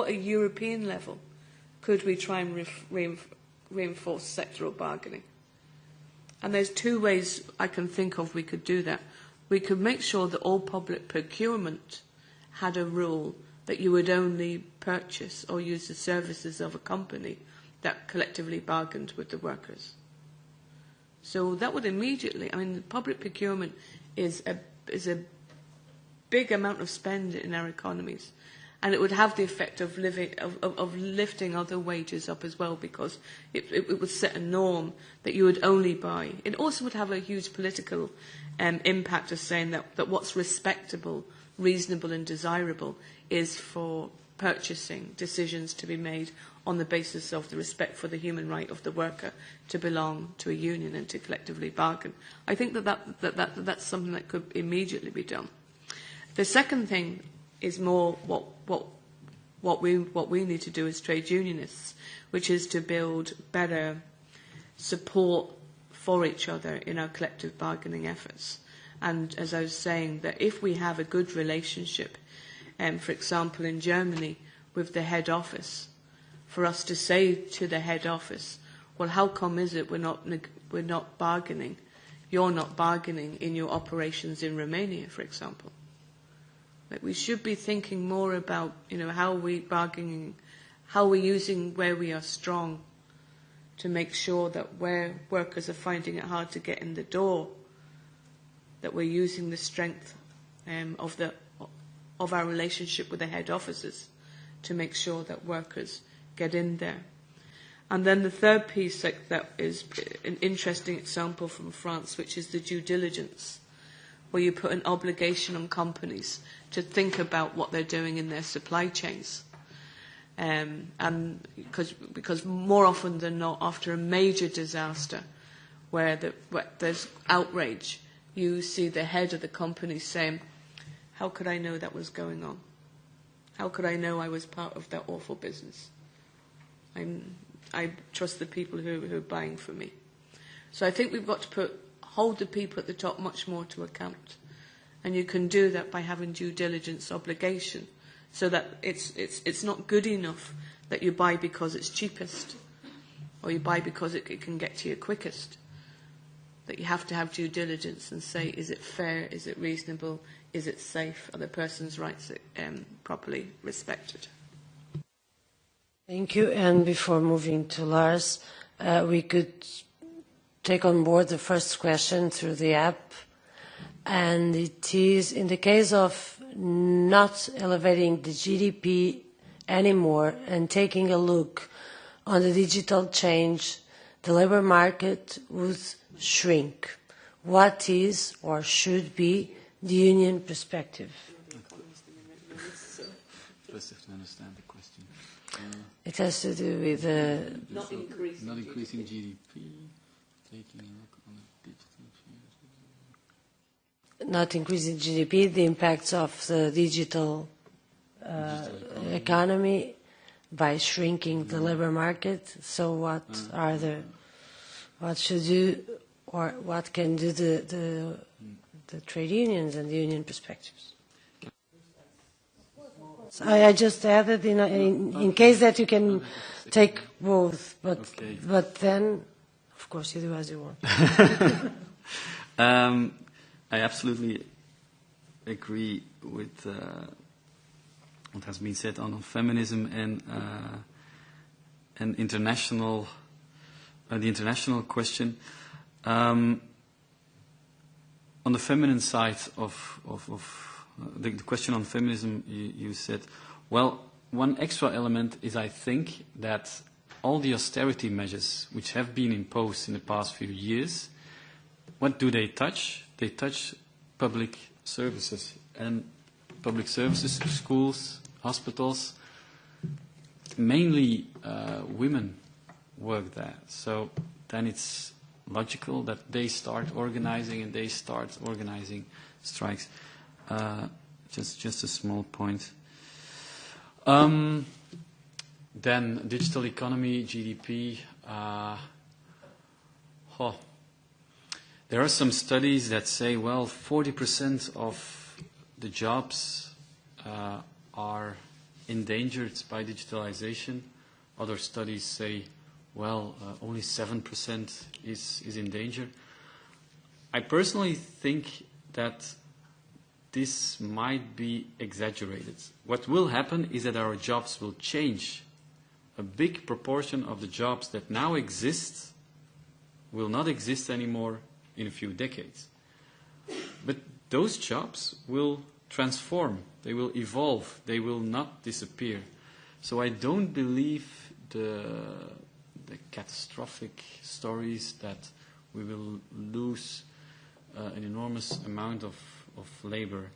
S3: at a European level could we try and reinforce sectoral bargaining. And there's two ways I can think of we could do that. We could make sure that all public procurement had a rule that you would only purchase or use the services of a company that collectively bargained with the workers. So that would immediately, I mean, public procurement is a big amount of spend in our economies, and it would have the effect of lifting other wages up as well, because it would set a norm that you would only buy. It also would have a huge political impact of saying that what's respectable, reasonable and desirable is for purchasing decisions to be made on the basis of the respect for the human right of the worker to belong to a union and to collectively bargain. I think that's something that could immediately be done. The second thing is more what we need to do as trade unionists, which is to build better support for each other in our collective bargaining efforts. And as I was saying, that if we have a good relationship, for example in Germany with the head office, for us to say to the head office, well, how come is it we're not bargaining? You're not bargaining in your operations in Romania, for example. Like, we should be thinking more about, how we bargaining, how we're using where we are strong to make sure that where workers are finding it hard to get in the door, that we're using the strength of our relationship with the head offices to make sure that workers get in there. And then the third piece that is an interesting example from France, which is the due diligence, where you put an obligation on companies to think about what they're doing in their supply chains. And because more often than not, after a major disaster where there's outrage, you see the head of the company saying, how could I know that was going on? How could I know I was part of that awful business? I trust the people who are buying from me. So I think we've got to hold the people at the top much more to account. And you can do that by having due diligence obligation, so that it's not good enough that you buy because it's cheapest, or you buy because it can get to you quickest. that you have to have due diligence and say, is it fair, is it reasonable, is it safe, are the person's rights properly respected?
S1: Thank you. And before moving to Lars, we could take on board the first question through the app. And it is, in the case of not elevating the GDP anymore and taking a look on the digital change, the labor market would shrink. What is or should be the union perspective?
S2: First, have to understand the question.
S1: It has to do with
S3: Not
S2: increasing GDP, taking a look on the digital.
S1: not increasing GDP, the impacts of the digital economy by shrinking the labor market. So what what should do, or what can do the trade unions and the union perspectives? So I just added in case that you can take both, but then, of course, you do as you want.
S2: I absolutely agree with what has been said on feminism and international, the international question. On the feminine side of the question on feminism, you said, well, one extra element is, I think, that all the austerity measures which have been imposed in the past few years, what do they touch? They touch public services, and public services, schools, hospitals, mainly women work there. So then it's logical that they start organizing, and they start organizing strikes. Just a small point. Then digital economy, GDP. There are some studies that say, well, 40% of the jobs are endangered by digitalization. Other studies say, well, only 7% is in danger. I personally think that this might be exaggerated. What will happen is that our jobs will change. A big proportion of the jobs that now exist will not exist anymore in a few decades. But those jobs will transform, they will evolve, they will not disappear. So I don't believe the catastrophic stories that we will lose an enormous amount of labor.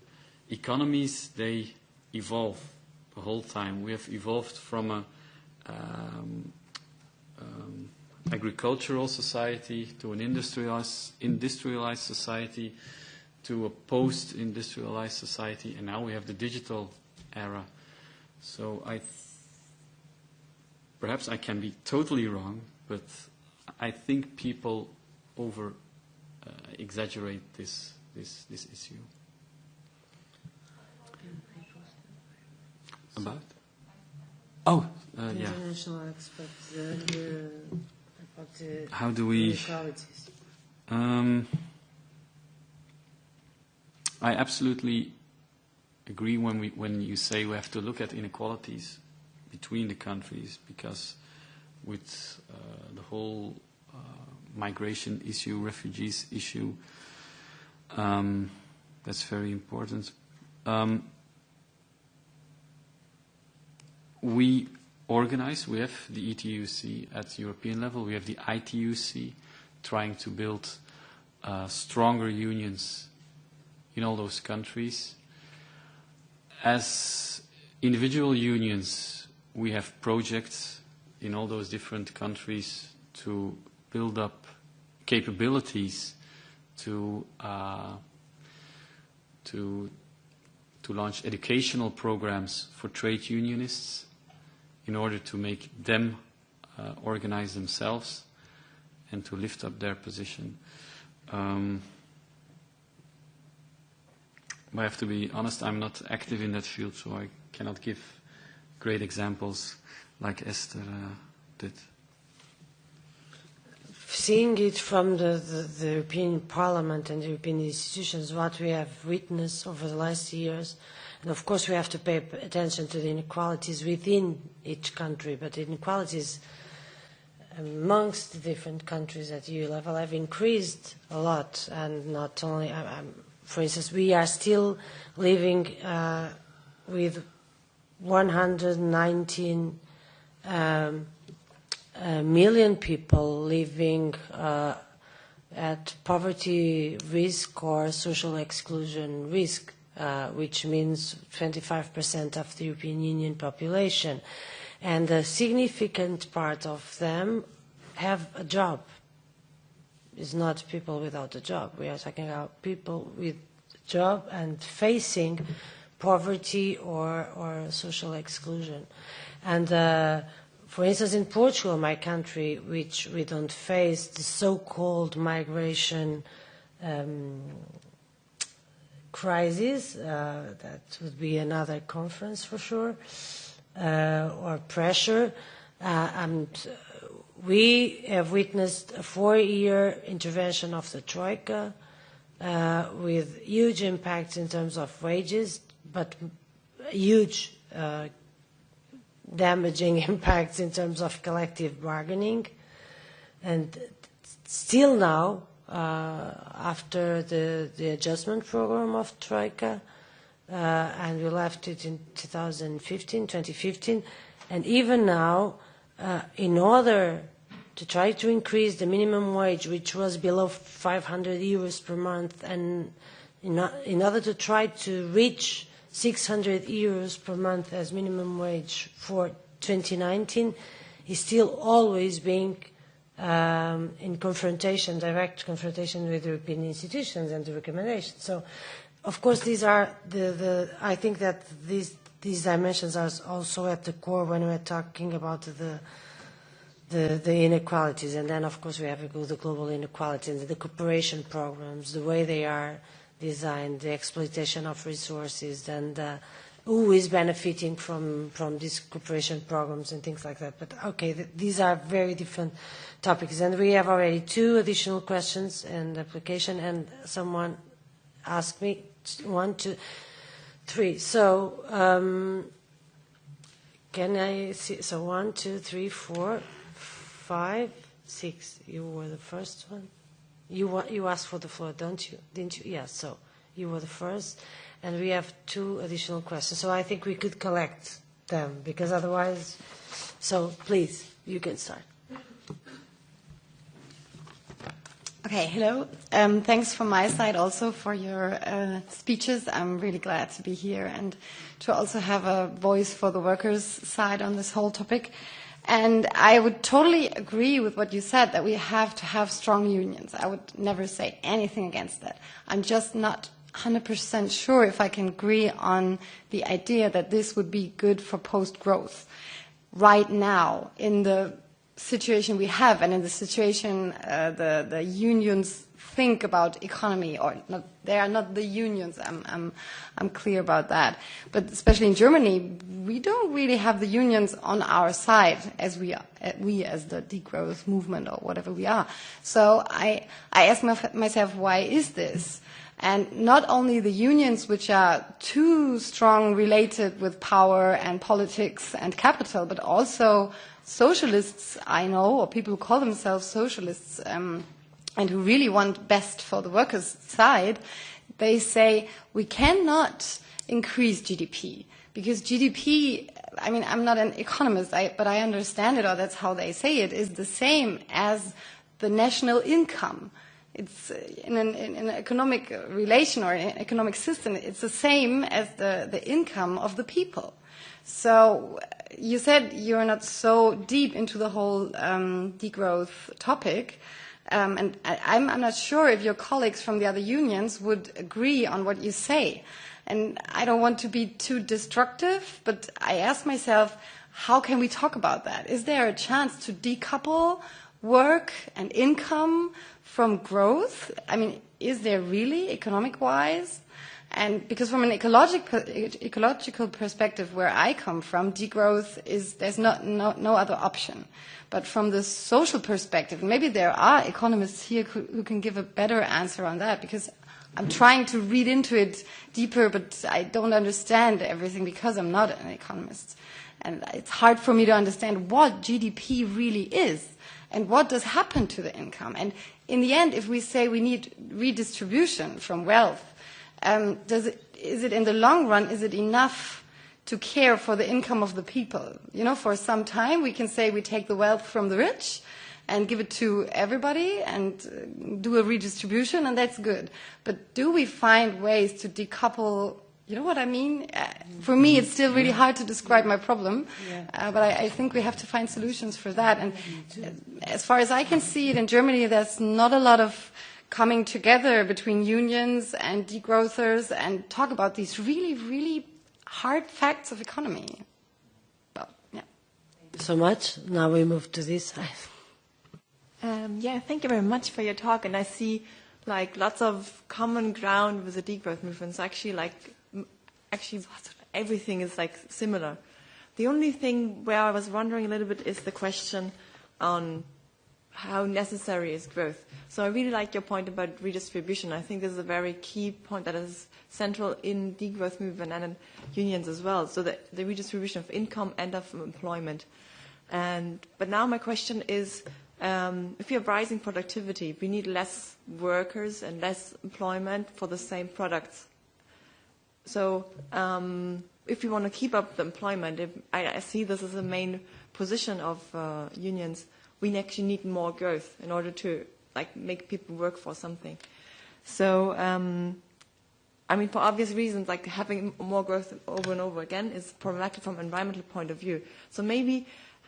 S2: Economies, they evolve the whole time. We have evolved from a agricultural society to an industrialized society to a post-industrialized society, and now we have the digital era. So perhaps I can be totally wrong, but I think people exaggerate this issue. About? Oh, yeah.
S1: International experts, about
S2: how do we?
S1: inequalities.
S2: I absolutely agree when you say we have to look at inequalities between the countries, because with the whole migration issue, refugees issue, that's very important. We organize, we have the ETUC at European level, we have the ITUC trying to build stronger unions in all those countries. As individual unions, we have projects in all those different countries to build up capabilities to launch educational programs for trade unionists in order to make them organize themselves and to lift up their position. I have to be honest, I'm not active in that field, so I cannot give great examples like Esther did.
S1: seeing it from the European Parliament and the European institutions, what we have witnessed over the last years, and of course we have to pay attention to the inequalities within each country, but the inequalities amongst the different countries at EU level have increased a lot, and not only, for instance, we are still living with 119 million people living at poverty risk or social exclusion risk, which means 25% of the European Union population. And a significant part of them have a job. It's not people without a job. We are talking about people with a job and facing poverty or social exclusion. And for instance, in Portugal, my country, which we don't face the so-called migration crisis, that would be another conference for sure, or pressure. And we have witnessed a 4-year intervention of the Troika with huge impacts in terms of wages, but huge damaging impacts in terms of collective bargaining. And still now, after the adjustment program of Troika, and we left it in 2015, and even now, in order to try to increase the minimum wage, which was below 500 euros per month, and in order to try to reach 600 euros per month as minimum wage for 2019, is still always being in confrontation, direct confrontation with European institutions and the recommendations. So, of course, these are I think that these dimensions are also at the core when we're talking about the inequalities. And then, of course, we have the global inequalities, the cooperation programs, the way they are designed, the exploitation of resources, and who is benefiting from these cooperation programs and things like that. But okay, these are very different topics. And we have already 2 additional questions in the application, and someone asked me 1, 2, 3. So can I see? So 1, 2, 3, 4, 5, 6. You were the first one. You asked for the floor, didn't you? Yes. So you were the first, and we have 2 additional questions. So I think we could collect them, because otherwise. So please, you can start.
S5: Okay, hello. Thanks from my side also for your speeches. I'm really glad to be here and to also have a voice for the workers' side on this whole topic. And I would totally agree with what you said, that we have to have strong unions. I would never say anything against that. I'm just not 100% sure if I can agree on the idea that this would be good for post-growth. Right now, in the situation we have, and in the situation the unions think about economy, or not, they are not the unions. I'm clear about that. But especially in Germany, we don't really have the unions on our side as we as the degrowth movement or whatever we are. So I ask myself, why is this? And not only the unions, which are too strong related with power and politics and capital, but also socialists I know, or people who call themselves socialists, and who really want best for the workers' side, they say we cannot increase GDP, because GDP, I mean, I'm not an economist, but I understand it, or that's how they say it, is the same as the national income. It's in an economic relation or an economic system, it's the same as the income of the people. So you said you're not so deep into the whole degrowth topic, and I'm not sure if your colleagues from the other unions would agree on what you say. And I don't want to be too destructive, but I ask myself, how can we talk about that? Is there a chance to decouple work and income from growth? I mean, is there really, economic-wise? And because from an ecological perspective where I come from, degrowth there's no other option. But from the social perspective, maybe there are economists here who can give a better answer on that, because I'm trying to read into it deeper, but I don't understand everything because I'm not an economist. And it's hard for me to understand what GDP really is and what does happen to the income. And in the end, if we say we need redistribution from wealth, is it in the long run, is it enough to care for the income of the people? You know, for some time we can say we take the wealth from the rich and give it to everybody and do a redistribution, and that's good. But do we find ways to decouple? You know what I mean? For me, it's still really hard to describe my problem, but I think we have to find solutions for that. And as far as I can see it in Germany, there's not a lot of coming together between unions and degrowthers and talk about these really, really hard facts of economy. Well, yeah.
S1: Thank you so much. Now we move to this side.
S6: Thank you very much for your talk. And I see like lots of common ground with the degrowth movements. Actually, everything is like similar. The only thing where I was wondering a little bit is the question on how necessary is growth. So I really like your point about redistribution. I think this is a very key point that is central in degrowth movement and in unions as well. So the redistribution of income and of employment. But now my question is, if you have rising productivity, we need less workers and less employment for the same products. So if you want to keep up the employment, I see this as a main position of unions, we actually need more growth in order to make people work for something. So, for obvious reasons, having more growth over and over again is problematic from an environmental point of view. So maybe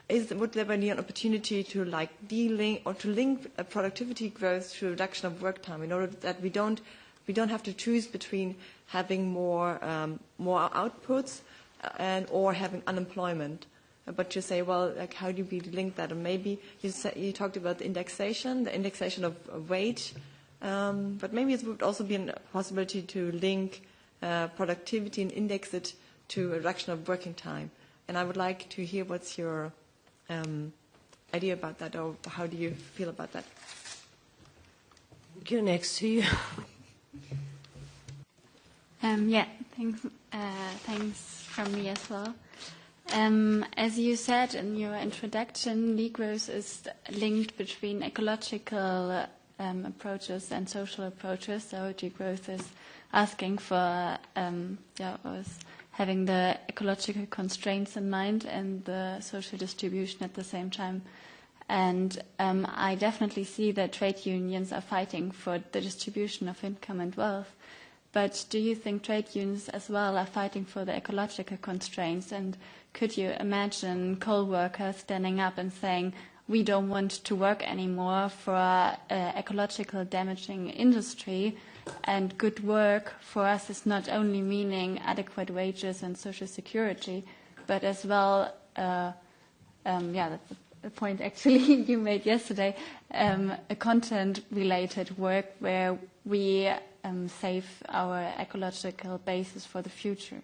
S6: would there be an opportunity to de-link or to link productivity growth to reduction of work time in order that we don't have to choose between having more outputs or having unemployment. But you say, well, how do we link that? And maybe you talked about the indexation of wage. But maybe it would also be a possibility to link productivity and index it to a reduction of working time. And I would like to hear what's your idea about that, or how do you feel about that?
S1: Thank you. Next to you.
S4: Thanks from me as well. As you said in your introduction, degrowth is linked between ecological approaches and social approaches. So degrowth is asking for, having the ecological constraints in mind and the social distribution at the same time. And I definitely see that trade unions are fighting for the distribution of income and wealth. But do you think trade unions as well are fighting for the ecological constraints? And could you imagine coal workers standing up and saying, we don't want to work anymore for ecological damaging industry, and good work for us is not only meaning adequate wages and social security, but as well, that's a point actually you made yesterday, a content-related work where we save our ecological basis for the future.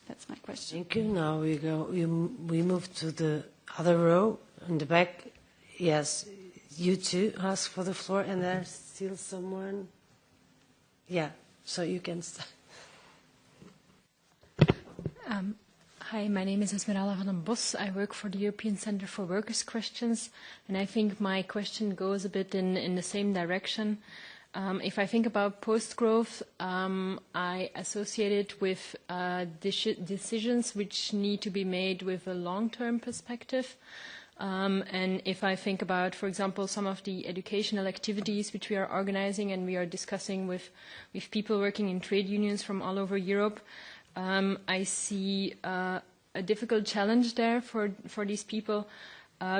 S4: That's my question.
S1: Thank you. Now we move to the other row in the back. Yes, you too ask for the floor, and there's still someone. Yeah, so you can start.
S7: Hi, my name is Esmeralda van den Bos. I work for the European Centre for Workers' Questions, and I think my question goes a bit in the same direction. If I think about post-growth, I associate it with decisions which need to be made with a long-term perspective. And if I think about, for example, some of the educational activities which we are organizing and we are discussing with people working in trade unions from all over Europe, I see a difficult challenge there for these people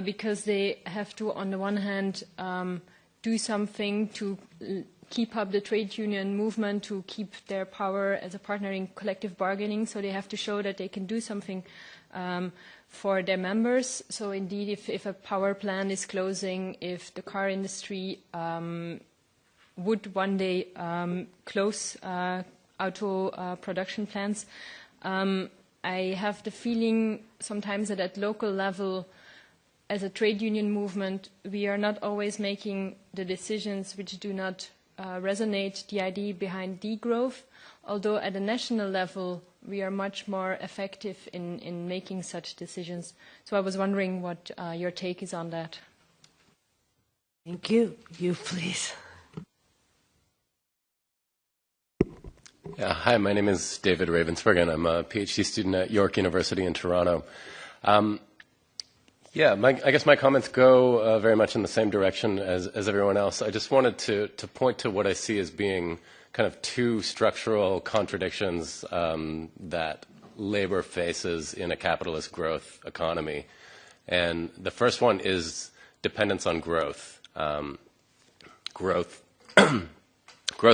S7: because they have to, on the one hand, do something to keep up the trade union movement, to keep their power as a partner in collective bargaining. So they have to show that they can do something for their members. So indeed, if a power plant is closing, if the car industry would one day close auto production plants. I have the feeling sometimes that at local level, as a trade union movement, we are not always making the decisions which do not resonate the idea behind degrowth, although at a national level, we are much more effective in making such decisions. So I was wondering what your take is on that.
S1: Thank you. You, please.
S8: Yeah, hi, my name is David Ravensberg, and I'm a PhD student at York University in Toronto. I guess my comments go very much in the same direction as everyone else. I just wanted to point to what I see as being kind of two structural contradictions that labor faces in a capitalist growth economy. And the first one is dependence on growth. Growth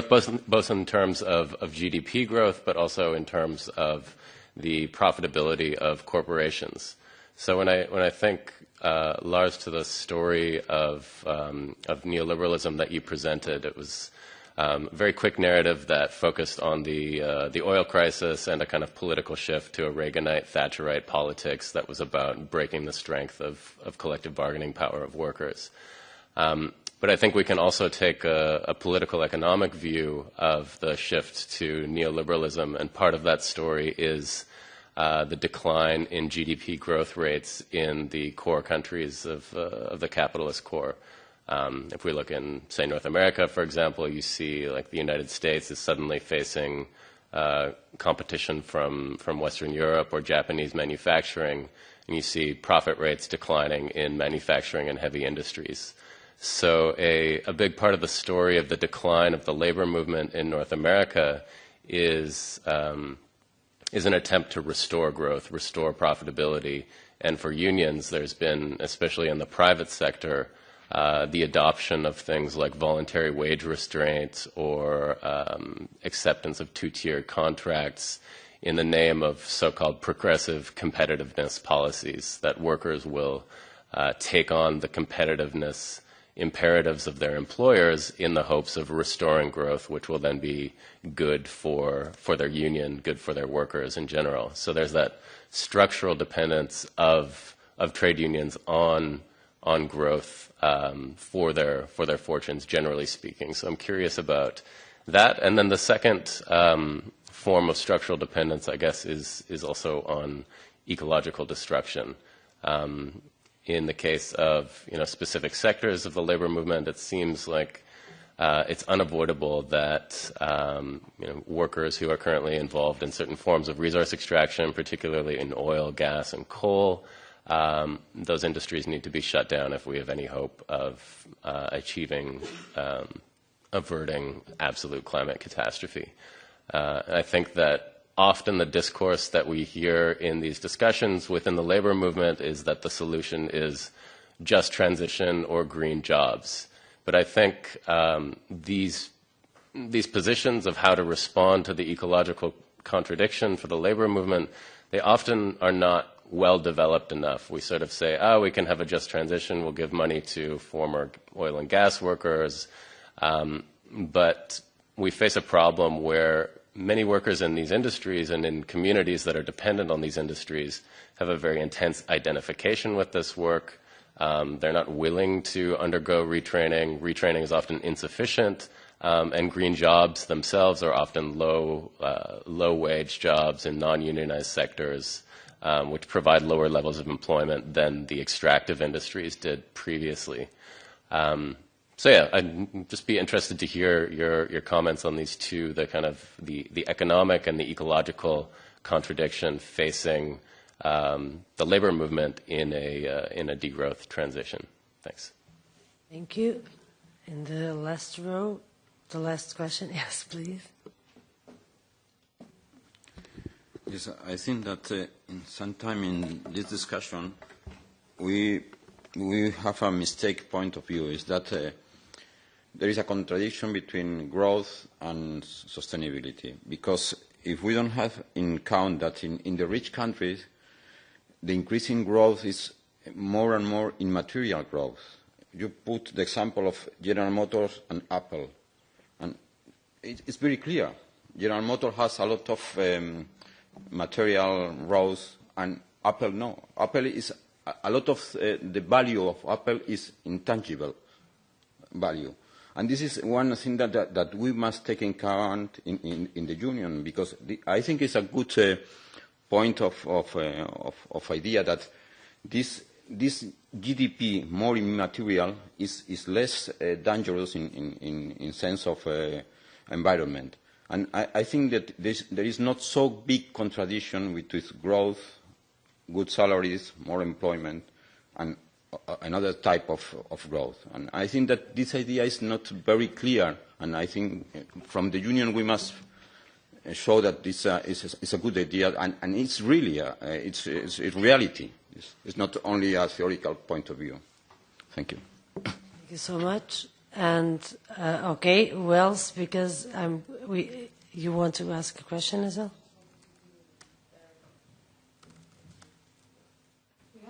S8: both in terms of GDP growth, but also in terms of the profitability of corporations. So when I think, Lars, to the story of neoliberalism that you presented, it was a very quick narrative that focused on the oil crisis and a kind of political shift to a Reaganite, Thatcherite politics that was about breaking the strength of collective bargaining power of workers. But I think we can also take a political economic view of the shift to neoliberalism, and part of that story is the decline in GDP growth rates in the core countries of the capitalist core. If we look in, say, North America, for example, you see like the United States is suddenly facing competition from Western Europe or Japanese manufacturing, and you see profit rates declining in manufacturing and heavy industries. So a big part of the story of the decline of the labor movement in North America is an attempt to restore growth, restore profitability. And for unions, there's been, especially in the private sector, the adoption of things like voluntary wage restraints or acceptance of two-tiered contracts in the name of so-called progressive competitiveness policies, that workers will take on the competitiveness imperatives of their employers in the hopes of restoring growth, which will then be good for their union, good for their workers in general. So there's that structural dependence of trade unions on growth for their fortunes, generally speaking. So I'm curious about that. And then the second form of structural dependence, I guess, is also on ecological destruction. In the case of specific sectors of the labor movement, it seems like it's unavoidable that workers who are currently involved in certain forms of resource extraction, particularly in oil, gas, and coal, those industries need to be shut down if we have any hope of averting absolute climate catastrophe. I think that often the discourse that we hear in these discussions within the labor movement is that the solution is just transition or green jobs. But I think these positions of how to respond to the ecological contradiction for the labor movement, they often are not well developed enough. We sort of say, we can have a just transition, we'll give money to former oil and gas workers, but we face a problem where many workers in these industries and in communities that are dependent on these industries have a very intense identification with this work. They're not willing to undergo retraining. Retraining is often insufficient, and green jobs themselves are often low-wage jobs in non-unionized sectors, which provide lower levels of employment than the extractive industries did previously. I'd just be interested to hear your comments on these two, the kind of the economic and the ecological contradiction facing the labor movement in a degrowth transition. Thanks.
S1: Thank you. In the last row, the last question. Yes, please.
S9: Yes, I think that in some time in this discussion, we have a mistake point of view, is that there is a contradiction between growth and sustainability. Because if we don't have in count that in the rich countries, the increasing growth is more and more immaterial growth. You put the example of General Motors and Apple, and it's very clear. General Motors has a lot of material rows, and Apple no. Apple is a lot of the value of Apple is intangible value. And this is one thing that we must take into account in the Union, because I think it's a good point of idea that this GDP, more immaterial, is less dangerous in sense of environment. And I think that there is not so big contradiction with growth, good salaries, more employment, and another type of growth. And I think that this idea is not very clear, and I think from the Union we must show that this is a good idea, and it's really it's reality. It's not only a theoretical point of view. Thank you.
S1: Thank you so much. And okay, who else? Because you want to ask a question as well?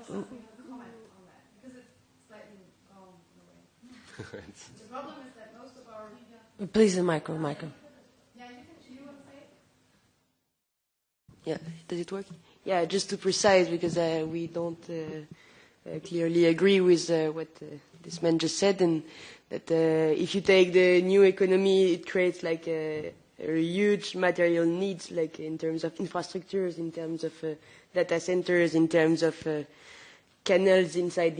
S10: The problem is that most of our...
S1: Please, the micro.
S10: Yeah, you want to say it?
S11: Yeah, does it work? Yeah, just to precise, because we don't clearly agree with what this man just said, and that if you take the new economy, it creates like a huge material needs, like in terms of infrastructures, in terms of data centers, in terms of canals inside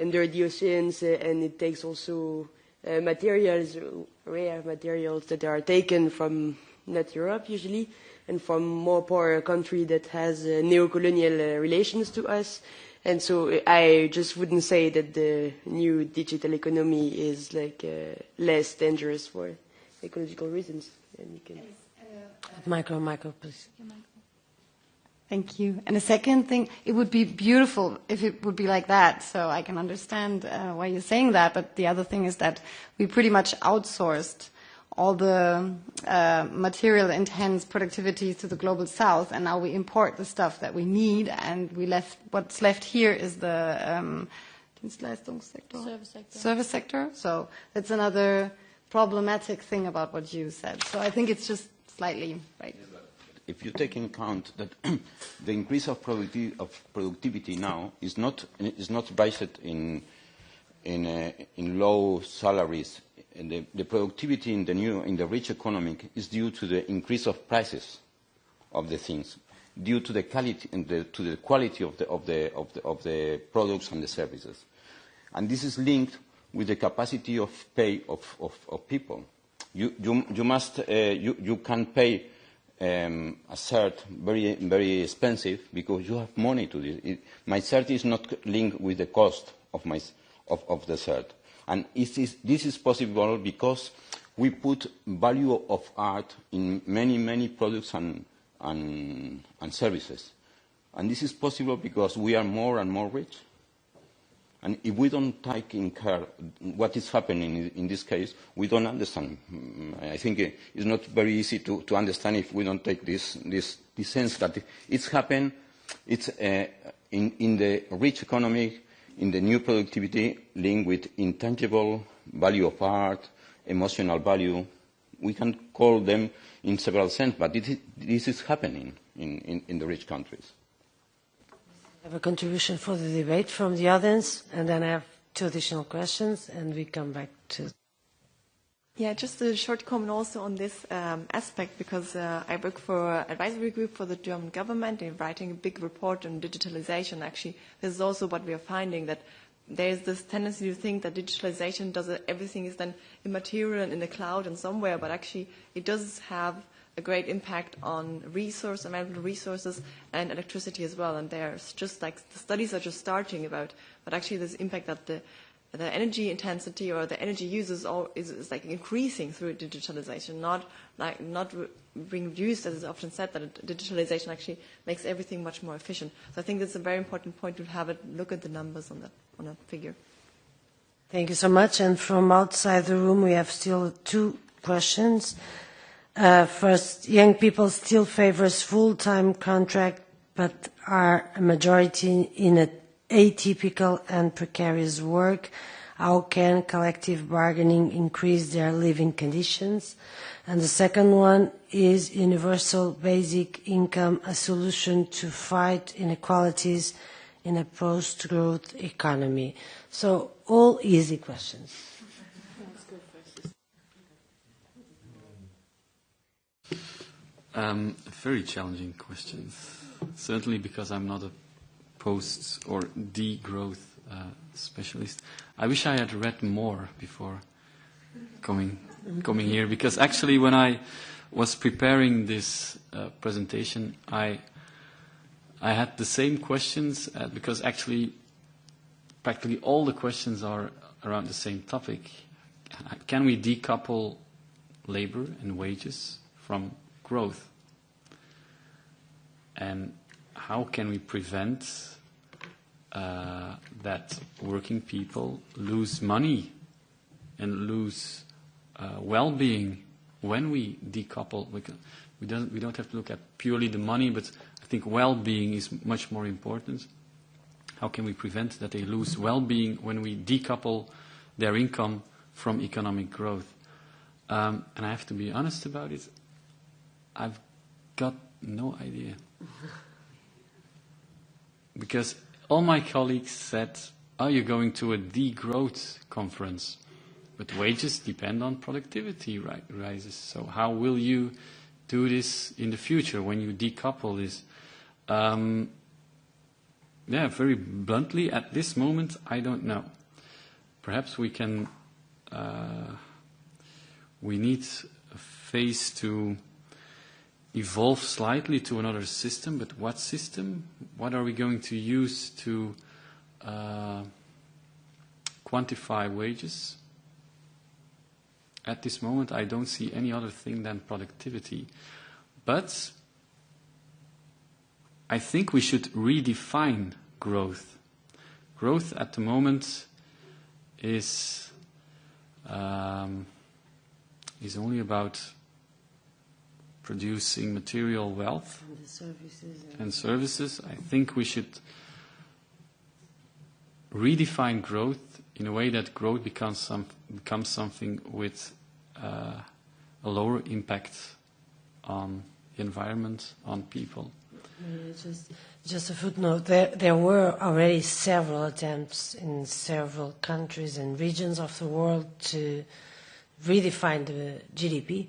S11: under the oceans, and it takes also materials, rare materials that are taken from not Europe usually, and from more poorer country that has neo-colonial relations to us. And so I just wouldn't say that the new digital economy is like less dangerous for ecological reasons. And you can...
S1: Micro, please.
S5: Thank you. And the second thing, it would be beautiful if it would be like that. So I can understand why you're saying that. But the other thing is that we pretty much outsourced all the material intense productivity to the global south, and now we import the stuff that we need, and what's left here is the service sector. So that's another problematic thing about what you said. So I think it's just slightly right.
S9: If you take into account that the increase of productivity now is not based in low salaries. And the productivity in the rich economy is due to the increase of prices of the things, due to the quality to the quality of the products and the services, and this is linked with the capacity of pay of people. You can pay a cert very expensive because you have money to this. My cert is not linked with the cost of the cert. And this is possible because we put value of art in many products and services. And this is possible because we are more and more rich. And if we don't take in care what is happening in this case, we don't understand. I think it's not very easy to understand if we don't take this sense that it's happened. It's in the rich economy, in the new productivity linked with intangible value of art, emotional value. We can call them in several sense, but this is happening in the rich countries.
S1: I have a contribution for the debate from the audience, and then I have two additional questions, and we come back to...
S6: Yeah, just a short comment also on this aspect, because I work for an advisory group for the German government in writing a big report on digitalization. Actually, this is also what we are finding, that there is this tendency to think that digitalization everything is then immaterial and in the cloud and somewhere, but actually it does have a great impact on available resources and electricity as well. And there's just like the studies are just starting about, but actually there's impact that the energy intensity or the energy uses is like increasing through digitalization, not being reduced, as is often said, that digitalization actually makes everything much more efficient. So I think that's a very important point to have a look at the numbers on that figure.
S1: Thank you so much. And from outside the room, we have still two questions. First, young people still favors full-time contract, but are a majority in a atypical and precarious work. how can collective bargaining increase their living conditions? And the second one, is universal basic income a solution to fight inequalities in a post-growth economy? So all easy questions.
S2: Very challenging questions. Certainly because I'm not a post or degrowth specialist. I wish I had read more before coming here, because actually when I was preparing this presentation, I had the same questions because actually practically all the questions are around the same topic. Can we decouple labor and wages from growth? And how can we prevent that working people lose money and lose well-being when we decouple? We don't have to look at purely the money, but I think well-being is much more important. How can we prevent that they lose well-being when we decouple their income from economic growth? And I have to be honest about it, I've got no idea. Because all my colleagues said, oh, you're going to a degrowth conference. But wages depend on productivity rises. So how will you do this in the future when you decouple this? Yeah, very bluntly, at this moment, I don't know. Perhaps we can, we need a phase to evolve slightly to another system, but what system? What are we going to use to quantify wages? At this moment, I don't see any other thing than productivity. But I think we should redefine growth. Growth at the moment is only about producing material wealth and services. I think we should redefine growth in a way that growth becomes something with a lower impact on the environment, on people.
S1: Just a footnote. There were already several attempts in several countries and regions of the world to redefine the GDP.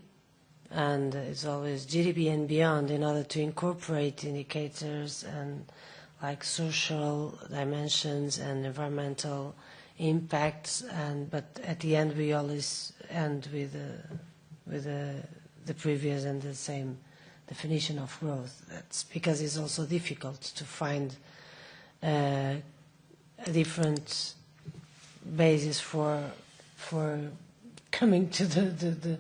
S1: And it's always GDP and beyond in order to incorporate indicators and like social dimensions and environmental impacts. But at the end, we always end with the previous and the same definition of growth. That's because it's also difficult to find a different basis for coming to the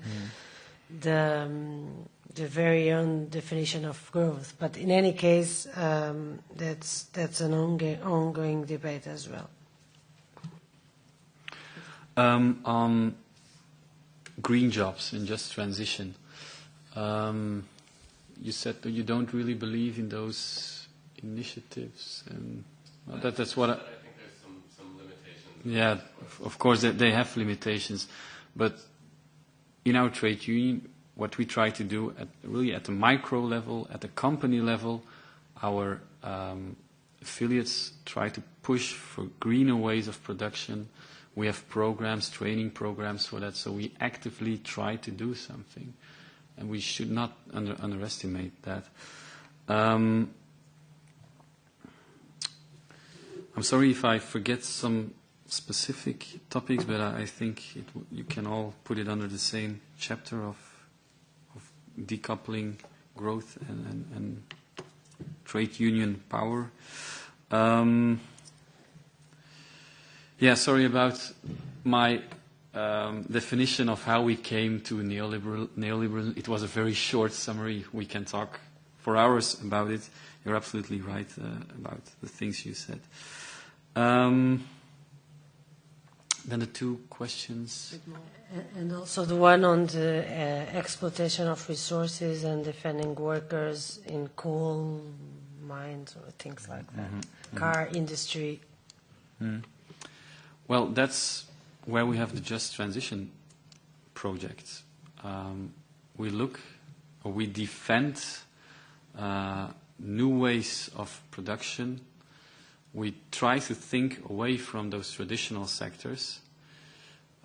S1: very own definition of growth. But in any case, that's an ongoing debate as well.
S2: On green jobs and just transition, you said that you don't really believe in those initiatives, and that's what I think there's some limitations. Yeah, of course they have limitations, but in our trade union, what we try to do really at the micro level, at the company level, our affiliates try to push for greener ways of production. We have programs, training programs for that, so we actively try to do something. And we should not underestimate that. I'm sorry if I forget some specific topics, but I think you can all put it under the same chapter of decoupling growth and trade union power. Yeah, sorry about my definition of how we came to neoliberalism. It was a very short summary. We can talk for hours about it. You're absolutely right about the things you said. Then the two questions.
S1: And also the one on the exploitation of resources and defending workers in coal mines or things like that. Car industry.
S2: Well, that's where we have the Just Transition project, we look, or we defend new ways of production. We try to think away from those traditional sectors.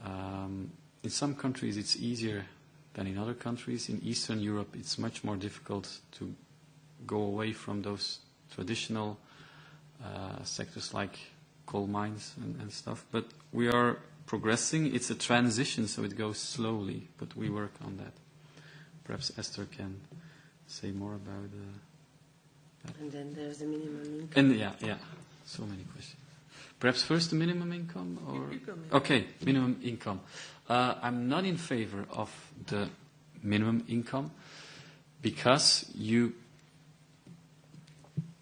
S2: In some countries it's easier than in other countries. In Eastern Europe it's much more difficult to go away from those traditional sectors like coal mines and stuff. But we are progressing. It's a transition, so it goes slowly, but we work on that. Perhaps Esther can say more about that.
S1: And then there's the minimum income.
S2: And yeah, so many questions. Perhaps first the minimum income, or okay, minimum income. I'm not in favor of the minimum income because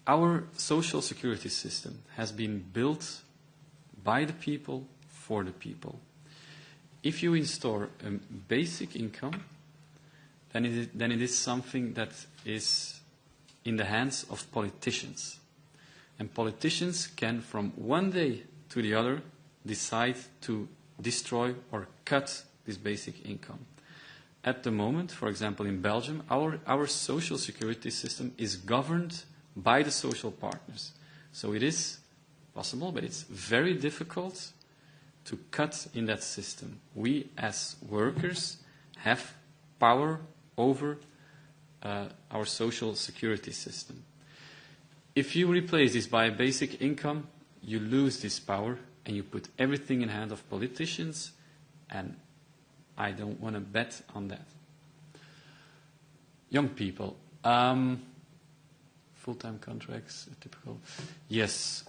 S2: our social security system has been built by the people for the people. If you install a basic income, then it is something that is in the hands of politicians. And politicians can, from one day to the other, decide to destroy or cut this basic income. At the moment, for example, in Belgium, our social security system is governed by the social partners. So it is possible, but it's very difficult to cut in that system. We, as workers, have power over our social security system. If you replace this by a basic income, you lose this power and you put everything in the hand of politicians, and I don't want to bet on that. Young people, full-time contracts, typical. Yes,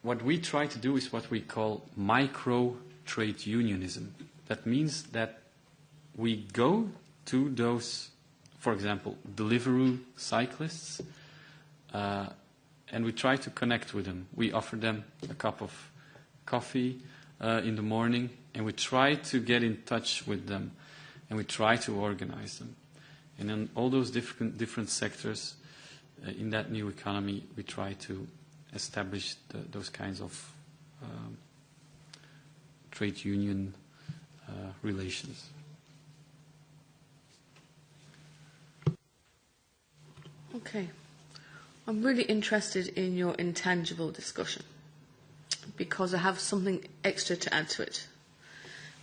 S2: what we try to do is what we call micro-trade unionism. That means that we go to those, for example, Deliveroo cyclists, and we try to connect with them. We offer them a cup of coffee in the morning, and we try to get in touch with them, and we try to organize them. And in all those different sectors in that new economy, we try to establish those kinds of trade union relations.
S3: Okay. I'm really interested in your intangible discussion because I have something extra to add to it.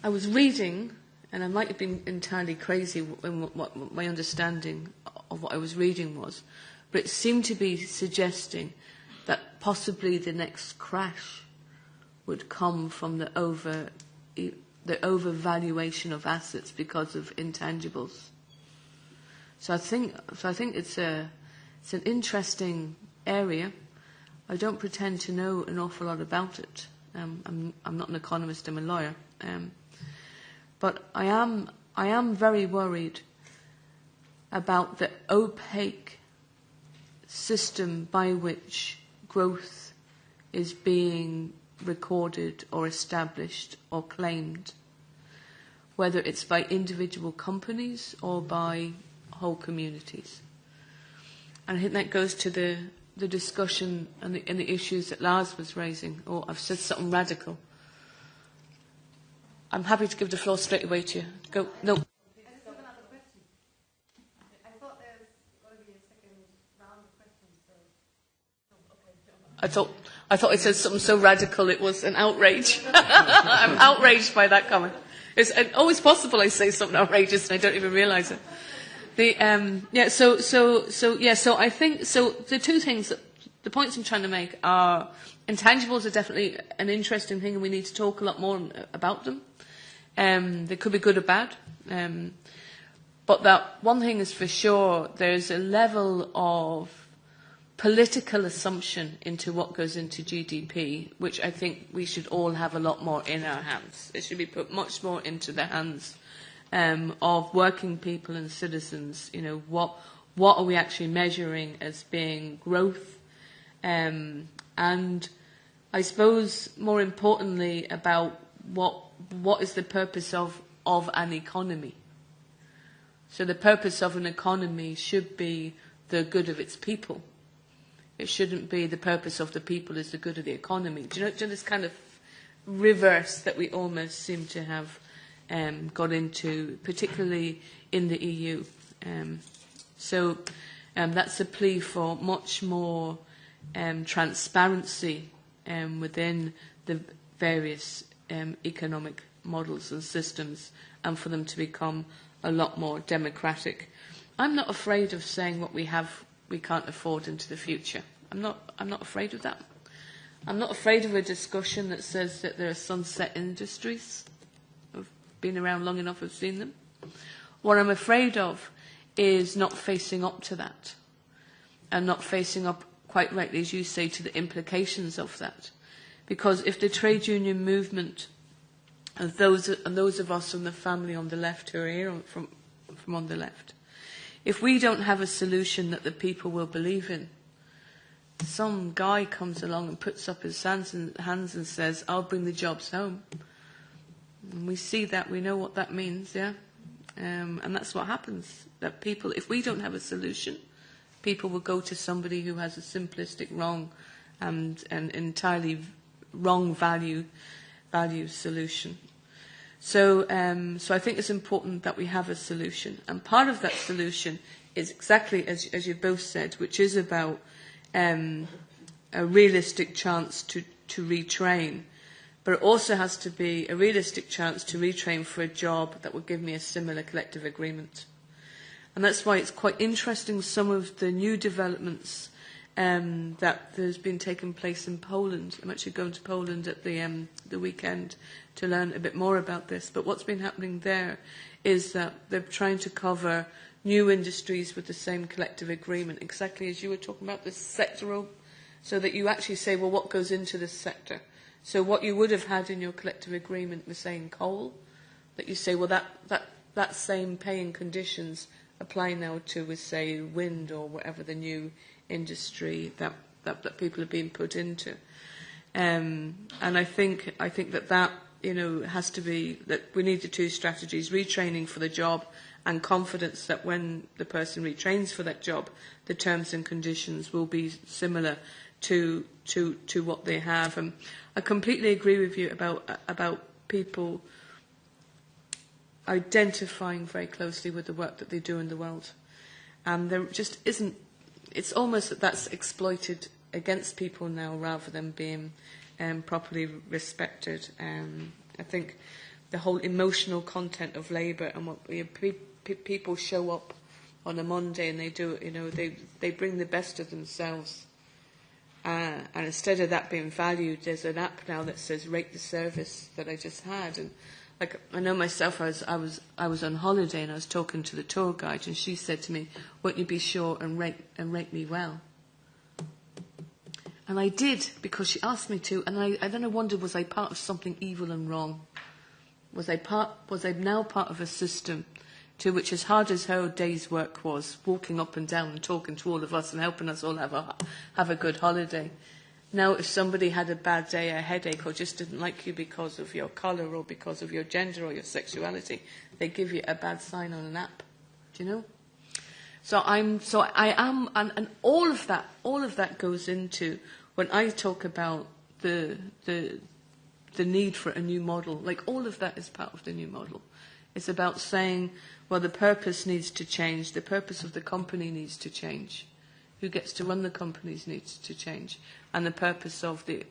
S3: I was reading, and I might have been entirely crazy in what my understanding of what I was reading was, but it seemed to be suggesting that possibly the next crash would come from the overvaluation of assets because of intangibles. So I think it's an interesting area. I don't pretend to know an awful lot about it. I'm not an economist, I'm a lawyer. But I am very worried about the opaque system by which growth is being recorded or established or claimed, whether it's by individual companies or by whole communities. And I think that goes to the discussion and the issues that Lars was raising. Or I've said something radical. I'm happy to give the floor straight away to you. Go. No. I thought it said something so radical it was an outrage. I'm outraged by that comment. It's always possible I say something outrageous and I don't even realise it. So I think the two things, the points I'm trying to make are intangibles are definitely an interesting thing and we need to talk a lot more about them. They could be good or bad. But that one thing is for sure, there's a level of political assumption into what goes into GDP, which I think we should all have a lot more in our hands. It should be put much more into the hands of working people and citizens. You know, what are we actually measuring as being growth? And I suppose more importantly about what is the purpose of an economy. So the purpose of an economy should be the good of its people. It shouldn't be the purpose of the people is the good of the economy. Do you know this kind of reverse that we almost seem to have got into, particularly in the EU. So that's a plea for much more transparency within the various economic models and systems, and for them to become a lot more democratic. I'm not afraid of saying what we can't afford into the future. I'm not afraid of that. I'm not afraid of a discussion that says that there are sunset industries. I've been around long enough, I've seen them. What I'm afraid of is not facing up to that, and not facing up, quite rightly as you say, to the implications of that. Because if the trade union movement, and those of us from the family on the left who are here from on the left, if we don't have a solution that the people will believe in, some guy comes along and puts up his hands and says, I'll bring the jobs home. And we see that, we know what that means, yeah? And that's what happens. That people, if we don't have a solution, people will go to somebody who has a simplistic, wrong, and entirely wrong value solution. So I think it's important that we have a solution. And part of that solution is exactly as you both said, which is about a realistic chance to retrain. But it also has to be a realistic chance to retrain for a job that would give me a similar collective agreement. And that's why it's quite interesting, some of the new developments that there's been taking place in Poland. I'm actually going to Poland at the weekend to learn a bit more about this. But what's been happening there is that they're trying to cover new industries with the same collective agreement, exactly as you were talking about, this sectoral, so that you actually say, well, what goes into this sector? So what you would have had in your collective agreement was saying coal, that you say, well, that same pay and conditions apply now to, say, wind or whatever the new industry that people are being put into. And I think that has to be, that we need the two strategies, retraining for the job and confidence that when the person retrains for that job, the terms and conditions will be similar to what they have. And I completely agree with you about people identifying very closely with the work that they do in the world. And there just isn't, it's almost that that's exploited against people now rather than being properly respected. I think the whole emotional content of labour and what people show up on a Monday and they do, they bring the best of themselves. And instead of that being valued, there's an app now that says rate the service that I just had. And like, I know myself, I was on holiday and I was talking to the tour guide and she said to me, won't you be sure and rate me well? And I did, because she asked me to, and I then I wondered, was I part of something evil and wrong? Was I now part of a system to which, as hard as her day's work was, walking up and down and talking to all of us and helping us all have a good holiday, now if somebody had a bad day, a headache, or just didn't like you because of your colour or because of your gender or your sexuality, they give you a bad sign on an app. Do you know? So I am, and all of that goes into when I talk about the need for a new model. Like, all of that is part of the new model. It's about saying, well, the purpose needs to change, the purpose of the company needs to change, who gets to run the companies needs to change, and the purpose of the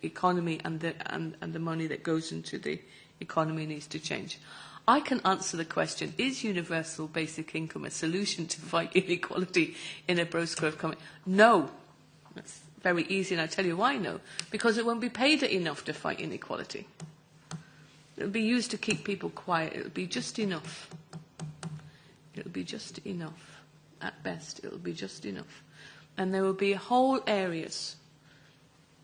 S3: economy and the money that goes into the economy needs to change. I can answer the question, is universal basic income a solution to fight inequality in a post-growth economy? No. That's very easy, and I'll tell you why no. Because it won't be paid enough to fight inequality. It will be used to keep people quiet. It will be just enough. It will be just enough. At best, it will be just enough. And there will be whole areas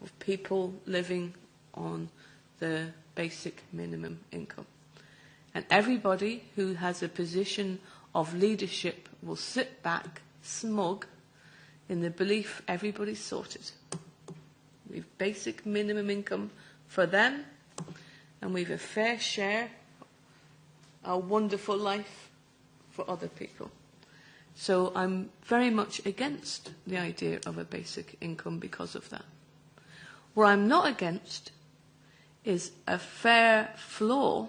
S3: of people living on the basic minimum income. And everybody who has a position of leadership will sit back, smug, in the belief everybody's sorted. We've basic minimum income for them, and we've a fair share, a wonderful life for other people. So I'm very much against the idea of a basic income because of that. What I'm not against is a fair floor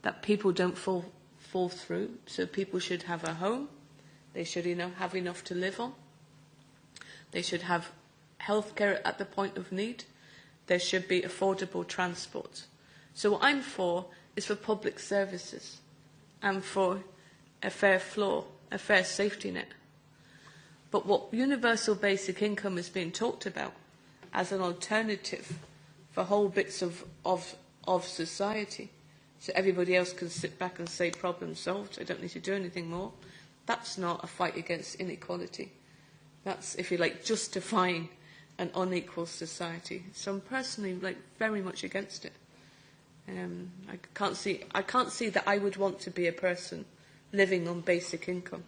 S3: that people don't fall through. So people should have a home. They should have enough to live on. They should have healthcare at the point of need. There should be affordable transport. So what I'm for is for public services and for a fair floor, a fair safety net. But what universal basic income is being talked about as an alternative for whole bits of society, so everybody else can sit back and say problem solved, I don't need to do anything more, that's not a fight against inequality. That's, if you like, justifying an unequal society. So I'm personally very much against it. I can't see that I would want to be a person living on basic income.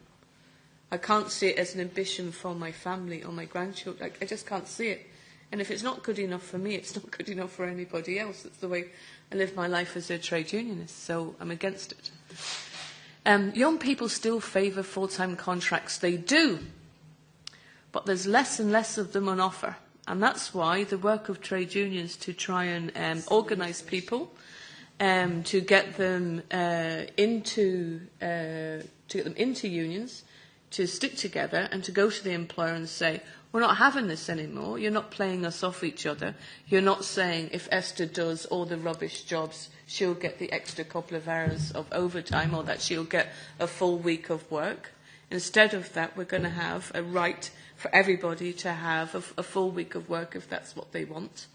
S3: I can't see it as an ambition for my family or my grandchildren. I just can't see it. And if it's not good enough for me, it's not good enough for anybody else. It's the way I live my life as a trade unionist, so I'm against it. Young people still favour full-time contracts. They do. But there's less and less of them on offer. And that's why the work of trade unions to try and organise people, to get them into unions, to stick together and to go to the employer and say, we're not having this anymore, you're not playing us off each other, you're not saying if Esther does all the rubbish jobs, she'll get the extra couple of hours of overtime or that she'll get a full week of work. Instead of that, we're going to have a right for everybody to have a full week of work if that's what they want.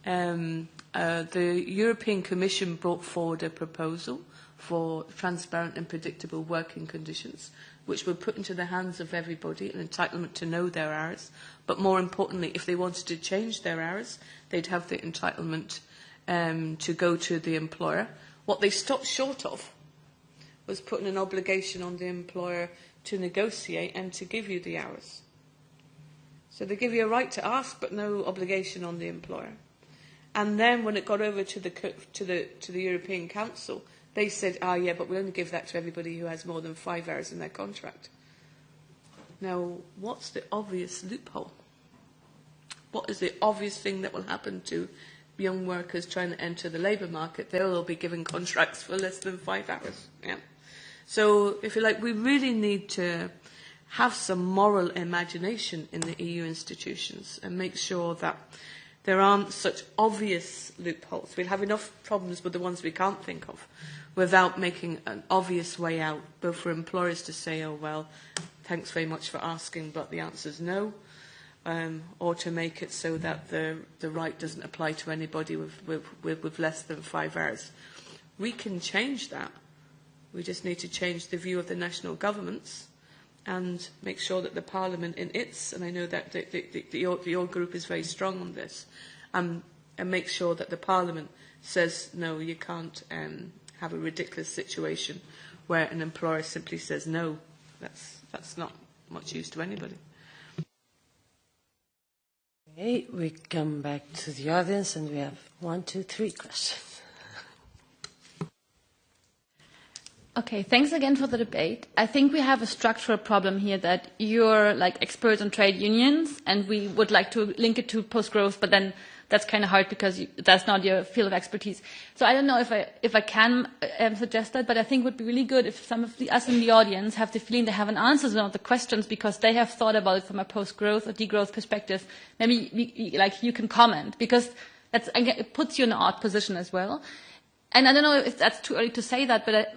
S3: The European Commission brought forward a proposal for transparent and predictable working conditions, which would put into the hands of everybody an entitlement to know their hours. But more importantly, if they wanted to change their hours, they'd have the entitlement to go to the employer. What they stopped short of was putting an obligation on the employer to negotiate and to give you the hours. So they give you a right to ask, but no obligation on the employer. And then when it got over to the European Council, they said, yeah, but we'll only give that to everybody who has more than 5 hours in their contract. Now, what's the obvious loophole? What is the obvious thing that will happen to young workers trying to enter the labour market? They'll all be given contracts for less than 5 hours. Yeah. So, if you like, we really need to have some moral imagination in the EU institutions and make sure that there aren't such obvious loopholes. We'll have enough problems with the ones we can't think of without making an obvious way out, both for employers to say, oh, well, thanks very much for asking, but the answer's no, or to make it so that the right doesn't apply to anybody with less than 5 hours. We can change that. We just need to change the view of the national governments and make sure that the Parliament in its, and I know that your group is very strong on this, and make sure that the Parliament says, no, you can't have a ridiculous situation where an employer simply says no. That's not much use to anybody.
S1: Okay, we come back to the audience and we have 1, 2, 3 questions.
S4: Okay, thanks again for the debate. I think we have a structural problem here that you're like experts on trade unions and we would like to link it to post-growth, but then that's kind of hard because that's not your field of expertise. So I don't know if I can suggest that, but I think it would be really good if some of us in the audience have the feeling they have an answer to some of the questions because they have thought about it from a post-growth or degrowth perspective. Maybe like you can comment because it puts you in an odd position as well. And I don't know if that's too early to say that, but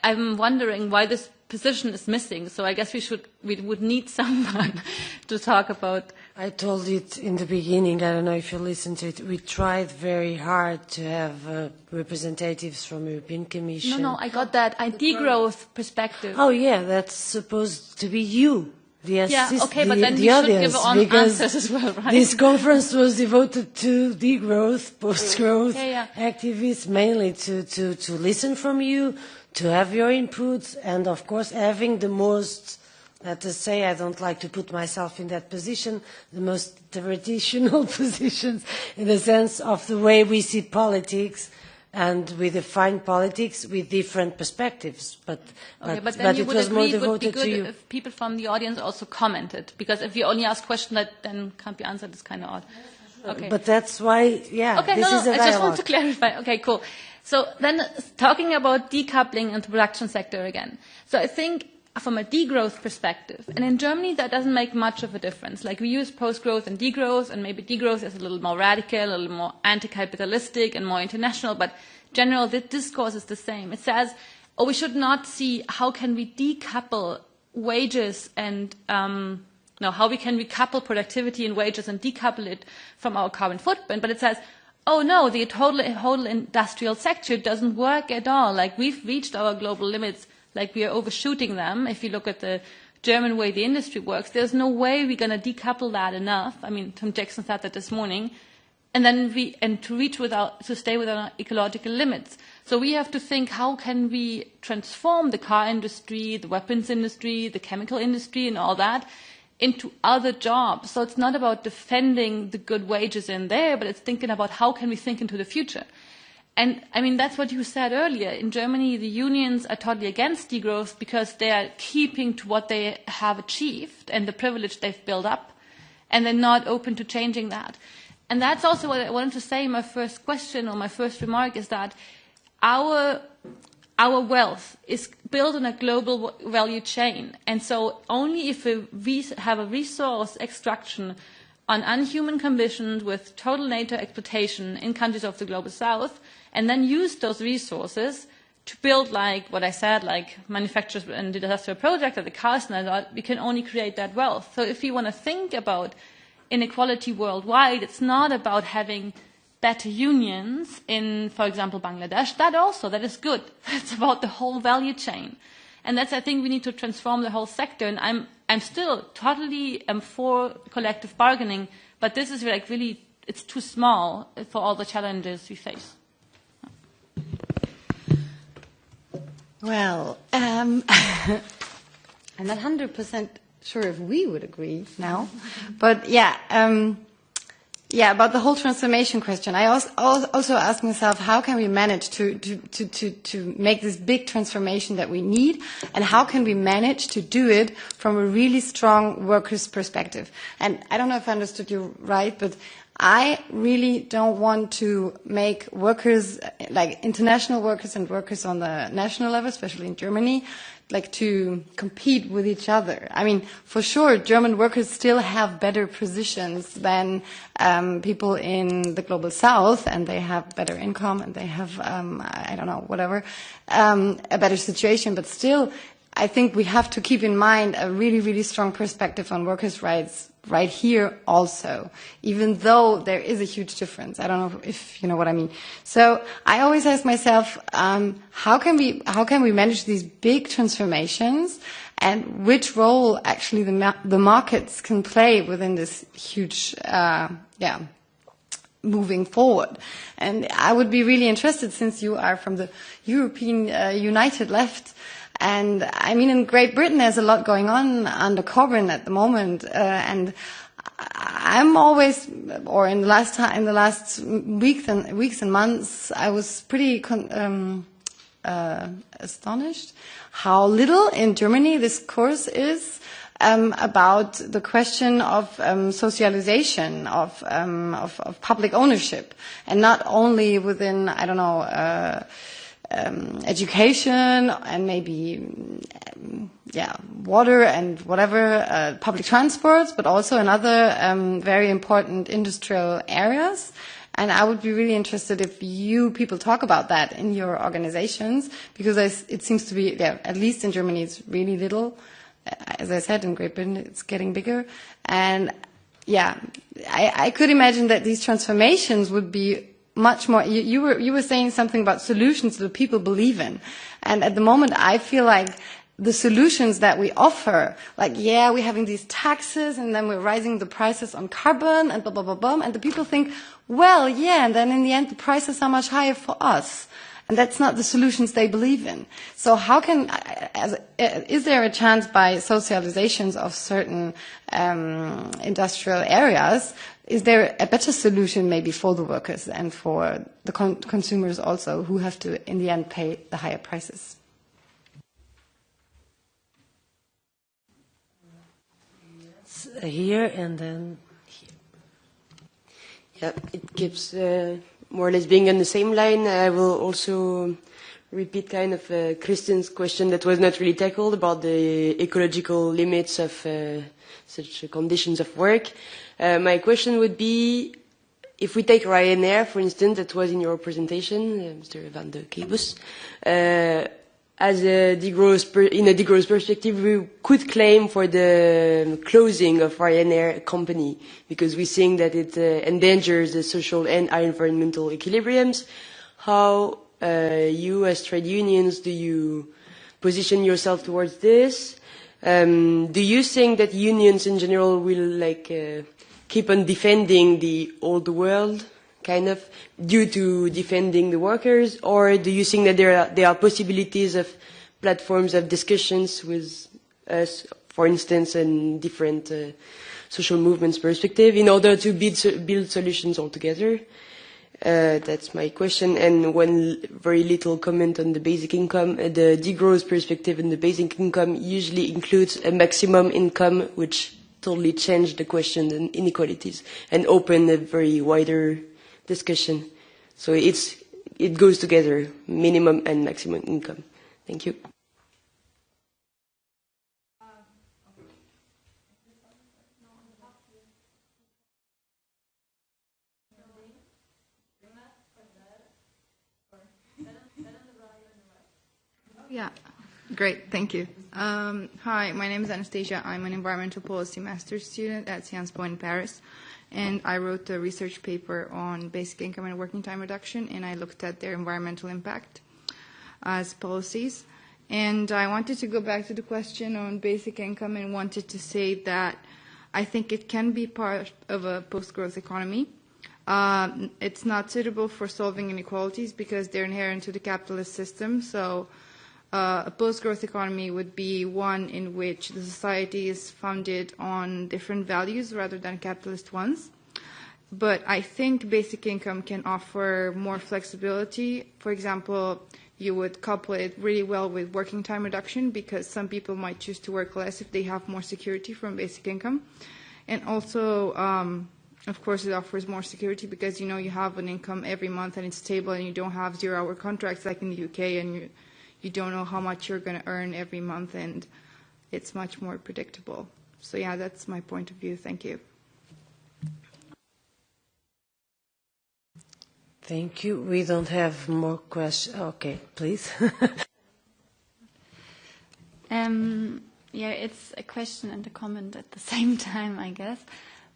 S4: I'm wondering why this position is missing. So I guess we would need someone to talk about.
S1: I told it in the beginning, I don't know if you listened to it, we tried very hard to have representatives from the European Commission.
S4: No, I got that. Degrowth perspective.
S1: Oh yeah, that's supposed to be you.
S4: But then we should give on answers as well, right?
S1: This conference was devoted to degrowth, post-growth activists, mainly to listen from you, to have your inputs, and of course having the most, let us say, I don't like to put myself in that position, the most traditional positions in the sense of the way we see politics, and we define politics with different perspectives. But
S4: then
S1: it was more devoted to you.
S4: It would be good if people from the audience also commented, because if you only ask questions that then can't be answered, it's kind of odd. Okay.
S1: But that's why, yeah,
S4: okay,
S1: this is a dialogue.
S4: I just want to clarify. Okay, cool. So then talking about decoupling into the production sector again. So I think from a degrowth perspective, and in Germany that doesn't make much of a difference. Like we use post-growth and degrowth, and maybe degrowth is a little more radical, a little more anti-capitalistic and more international, but general the discourse is the same. It says, oh, we should not see how can we decouple wages and how we can recouple productivity and wages and decouple it from our carbon footprint, but it says, oh no, the whole industrial sector doesn't work at all. Like we've reached our global limits, like we are overshooting them. If you look at the German way the industry works, there's no way we're going to decouple that enough. I mean, Tom Jackson said that this morning. And then to stay within our ecological limits. So we have to think, how can we transform the car industry, the weapons industry, the chemical industry and all that into other jobs. So it's not about defending the good wages in there, but it's thinking about how can we think into the future. And I mean, that's what you said earlier. In Germany, the unions are totally against degrowth because they are keeping to what they have achieved and the privilege they've built up, and they're not open to changing that. And that's also what I wanted to say in my first question or my first remark is that our wealth is built on a global value chain. And so only if we have a resource extraction on unhuman conditions with total nature exploitation in countries of the global south, and then use those resources to build, like what I said, like manufacturers and industrial projects, like the cars and that, we can only create that wealth. So if you want to think about inequality worldwide, it's not about having better unions in, for example, Bangladesh. That is good. It's about the whole value chain. And that's, I think, we need to transform the whole sector. And I'm still totally for collective bargaining, but this is like really, it's too small for all the challenges we face.
S5: Well, I'm not 100% sure if we would agree now, but about the whole transformation question. I also ask myself, how can we manage to make this big transformation that we need, and how can we manage to do it from a really strong workers' perspective? And I don't know if I understood you right, but I really don't want to make workers, like international workers and workers on the national level, especially in Germany, like to compete with each other. I mean, for sure, German workers still have better positions than people in the global south, and they have better income, and they have, I don't know, whatever, a better situation. But still, I think we have to keep in mind a really, really strong perspective on workers' rights right here also, even though there is a huge difference. I don't know if you know what I mean. So I always ask myself, how can we manage these big transformations, and which role actually the markets can play within this huge, moving forward. And I would be really interested, since you are from the European United Left. And I mean, in Great Britain, there's a lot going on under Corbyn at the moment, and I'm always, or in the last weeks and months, I was pretty astonished how little in Germany this course is about the question of socialization of public ownership, and not only within, I don't know, education and maybe water and whatever, public transports, but also in other very important industrial areas. And I would be really interested if you people talk about that in your organizations, because it seems to be, at least in Germany, it's really little. As I said, in Great Britain, it's getting bigger. And I could imagine that these transformations would be much more. You were saying something about solutions that people believe in, and at the moment I feel like the solutions that we offer, like we're having these taxes and then we're raising the prices on carbon and blah blah blah blah, and the people think, and then in the end the prices are much higher for us, and that's not the solutions they believe in. So how can, is there a chance by socializations of certain industrial areas? Is there a better solution maybe for the workers and for the consumers also, who have to, in the end, pay the higher prices?
S1: Here and then here.
S11: Yeah, it keeps more or less being on the same line. I will also repeat kind of Kristen's question that was not really tackled about the ecological limits of such conditions of work. My question would be, if we take Ryanair, for instance, that was in your presentation, Mr. Vande, Keybus, as a in a degrowth perspective, we could claim for the closing of Ryanair company because we think that it endangers the social and environmental equilibriums. How you, as trade unions, do you position yourself towards this? Do you think that unions in general will keep on defending the old world, kind of, due to defending the workers, or do you think that there are possibilities of platforms of discussions with us, for instance, and different social movements' perspective, in order to build solutions altogether? That's my question. And one very little comment on the basic income. The degrowth perspective in the basic income usually includes a maximum income, which totally changed the question on inequalities and opened a very wider discussion. So it goes together, minimum and maximum income. Thank you.
S10: Yeah, great, thank you. Hi, my name is Anastasia. I'm an environmental policy master's student at Sciences Po in Paris, and I wrote a research paper on basic income and working time reduction, and I looked at their environmental impact as policies. And I wanted to go back to the question on basic income and wanted to say that I think it can be part of a post-growth economy. It's not suitable for solving inequalities because they're inherent to the capitalist system. So a post-growth economy would be one in which the society is founded on different values rather than capitalist ones. But I think basic income can offer more flexibility. For example, you would couple it really well with working time reduction because some people might choose to work less if they have more security from basic income. And also, of course, it offers more security because, you know, you have an income every month and it's stable and you don't have 0-hour contracts like in the UK, and you don't know how much you're going to earn every month, and it's much more predictable. So yeah, that's my point of view. Thank you.
S1: Thank you. We don't have more questions. Okay, please.
S4: Yeah, it's a question and a comment at the same time, I guess.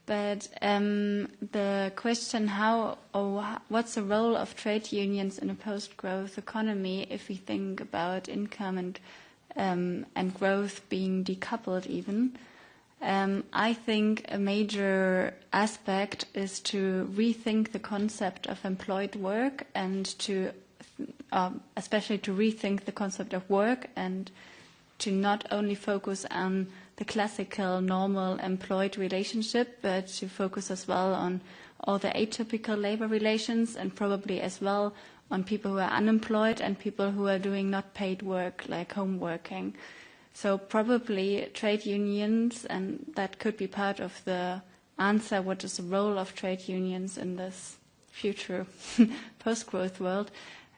S4: But the question what's the role of trade unions in a post-growth economy if we think about income and growth being decoupled even? I think a major aspect is to rethink the concept of employed work and to especially to rethink the concept of work and to not only focus on the classical, normal employed relationship, but to focus as well on all the atypical labor relations and probably as well on people who are unemployed and people who are doing not paid work, like home working. So probably trade unions, and that could be part of the answer, what is the role of trade unions in this future post-growth world,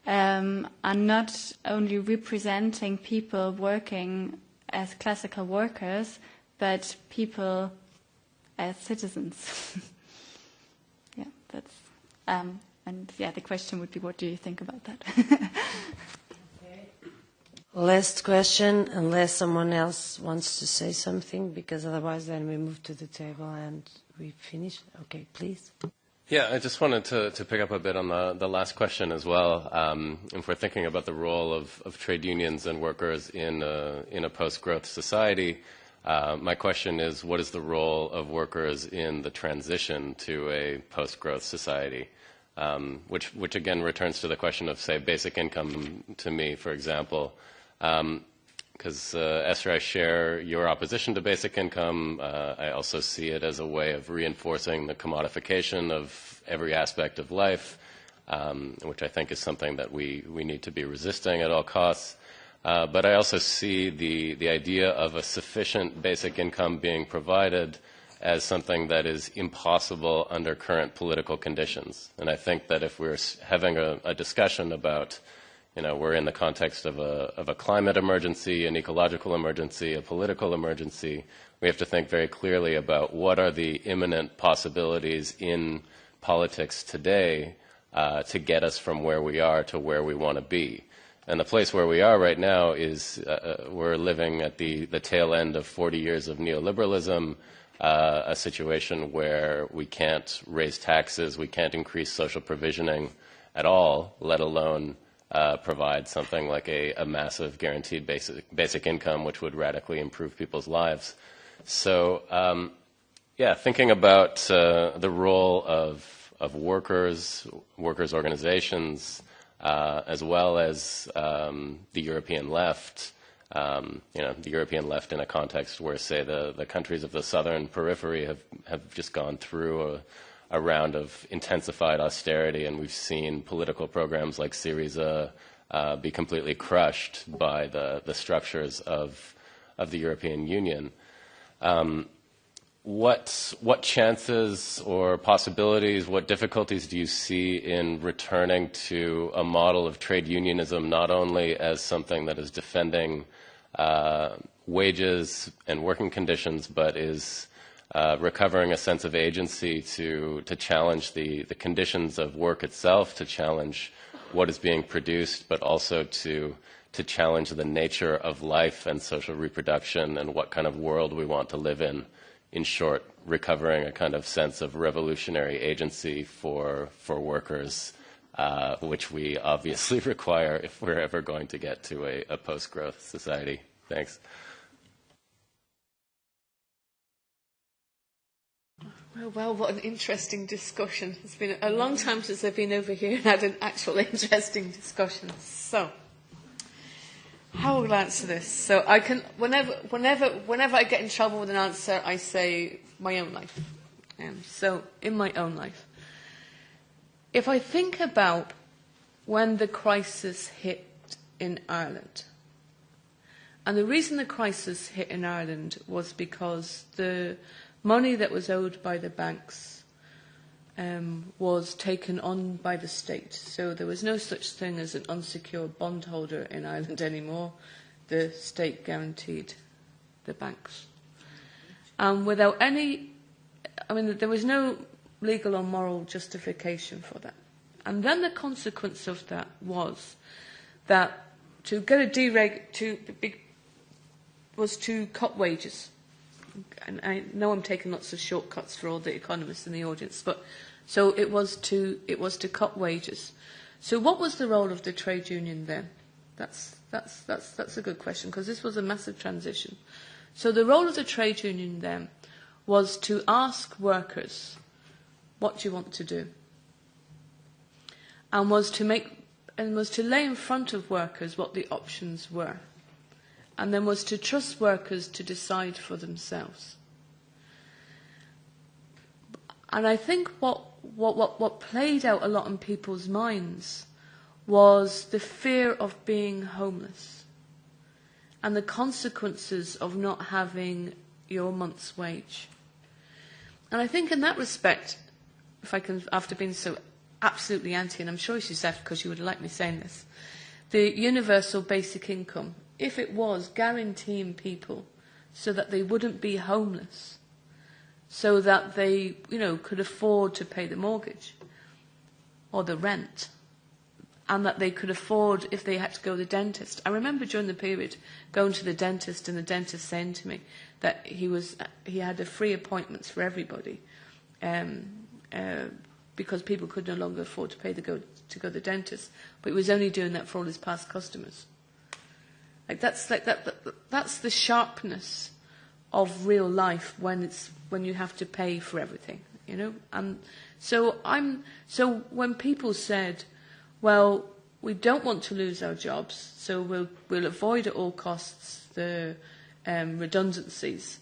S4: are not only representing people working as classical workers, but people as citizens. Yeah, that's and yeah, the question would be, what do you think about that?
S1: Okay. Last question, unless someone else wants to say something, because otherwise then we move to the table and we finish. Okay, please.
S8: Yeah, I just wanted to pick up a bit on the last question as well. If we're thinking about the role of trade unions and workers in a post-growth society, my question is, what is the role of workers in the transition to a post-growth society? Which again returns to the question of, say, basic income to me, for example. Because, Esther, I share your opposition to basic income. I also see it as a way of reinforcing the commodification of every aspect of life, which I think is something that we need to be resisting at all costs. But I also see the idea of a sufficient basic income being provided as something that is impossible under current political conditions. And I think that if we're having a discussion about, we're in the context of a climate emergency, an ecological emergency, a political emergency, we have to think very clearly about what are the imminent possibilities in politics today to get us from where we are to where we want to be. And the place where we are right now is we're living at the tail end of 40 years of neoliberalism, a situation where we can't raise taxes, we can't increase social provisioning at all, let alone provide something like a massive guaranteed basic income, which would radically improve people's lives. So, thinking about the role of workers organizations, as well as the European left, the European left in a context where, say, the countries of the southern periphery have just gone through a round of intensified austerity, and we've seen political programs like Syriza be completely crushed by the structures of the European Union. What chances or possibilities, what difficulties do you see in returning to a model of trade unionism, not only as something that is defending wages and working conditions, but is recovering a sense of agency to challenge the conditions of work itself, to challenge what is being produced, but also to challenge the nature of life and social reproduction and what kind of world we want to live in? In short, recovering a kind of sense of revolutionary agency for workers, which we obviously require if we're ever going to get to a post-growth society. Thanks.
S3: Well, what an interesting discussion. It's been a long time since I've been over here and had an actual interesting discussion. So, how will I answer this? So I can, whenever I get in trouble with an answer, I say my own life. So in my own life, if I think about when the crisis hit in Ireland, and the reason the crisis hit in Ireland was because the money that was owed by the banks was taken on by the state. So there was no such thing as an unsecured bondholder in Ireland anymore. The state guaranteed the banks. Without any, there was no legal or moral justification for that. And then the consequence of that was that to get a dereg was to cut wages. And I know I'm taking lots of shortcuts for all the economists in the audience, but so it was to cut wages. So what was the role of the trade union then? That's a good question, because this was a massive transition. So the role of the trade union then was to ask workers, what do you want to do? And was to lay in front of workers what the options were. And then was to trust workers to decide for themselves. And I think what played out a lot in people's minds was the fear of being homeless and the consequences of not having your month's wage. And I think in that respect, if I can, after being so absolutely anti, and I'm sure she's left because you would like me saying this, the universal basic income, if it was guaranteeing people so that they wouldn't be homeless, so that they, could afford to pay the mortgage or the rent, and that they could afford if they had to go to the dentist. I remember during the period going to the dentist and the dentist saying to me that he had a free appointments for everybody because people could no longer afford to pay to go to the dentist, but he was only doing that for all his past customers. That's the sharpness of real life when you have to pay for everything, And so when people said, well, we don't want to lose our jobs, so we'll avoid at all costs the redundancies,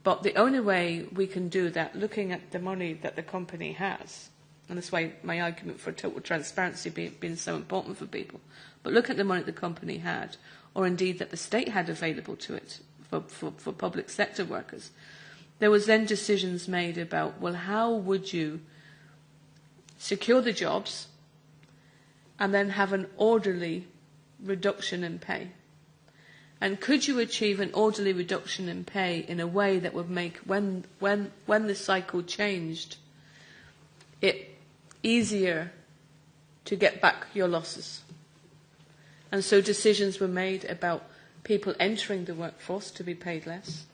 S3: but the only way we can do that, looking at the money that the company has, and that's why my argument for total transparency being so important for people, but look at the money the company had, or indeed that the state had available to it for public sector workers, there was then decisions made about, well, how would you secure the jobs and then have an orderly reduction in pay? And could you achieve an orderly reduction in pay in a way that would make, when the cycle changed, it easier to get back your losses? And so decisions were made about people entering the workforce to be paid less,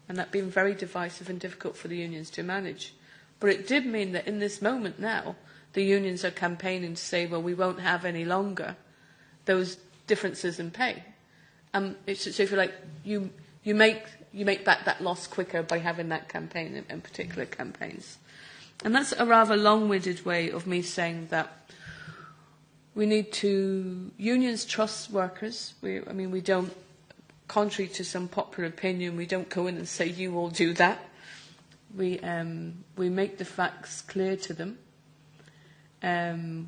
S3: and that being very divisive and difficult for the unions to manage. But it did mean that in this moment now, the unions are campaigning to say, well, we won't have any longer those differences in pay. So if you like, you make back that loss quicker by having that campaign in particular campaigns. And that's a rather long-winded way of me saying that we need to, unions trust workers. We don't, contrary to some popular opinion, we don't go in and say, you all do that. We make the facts clear to them.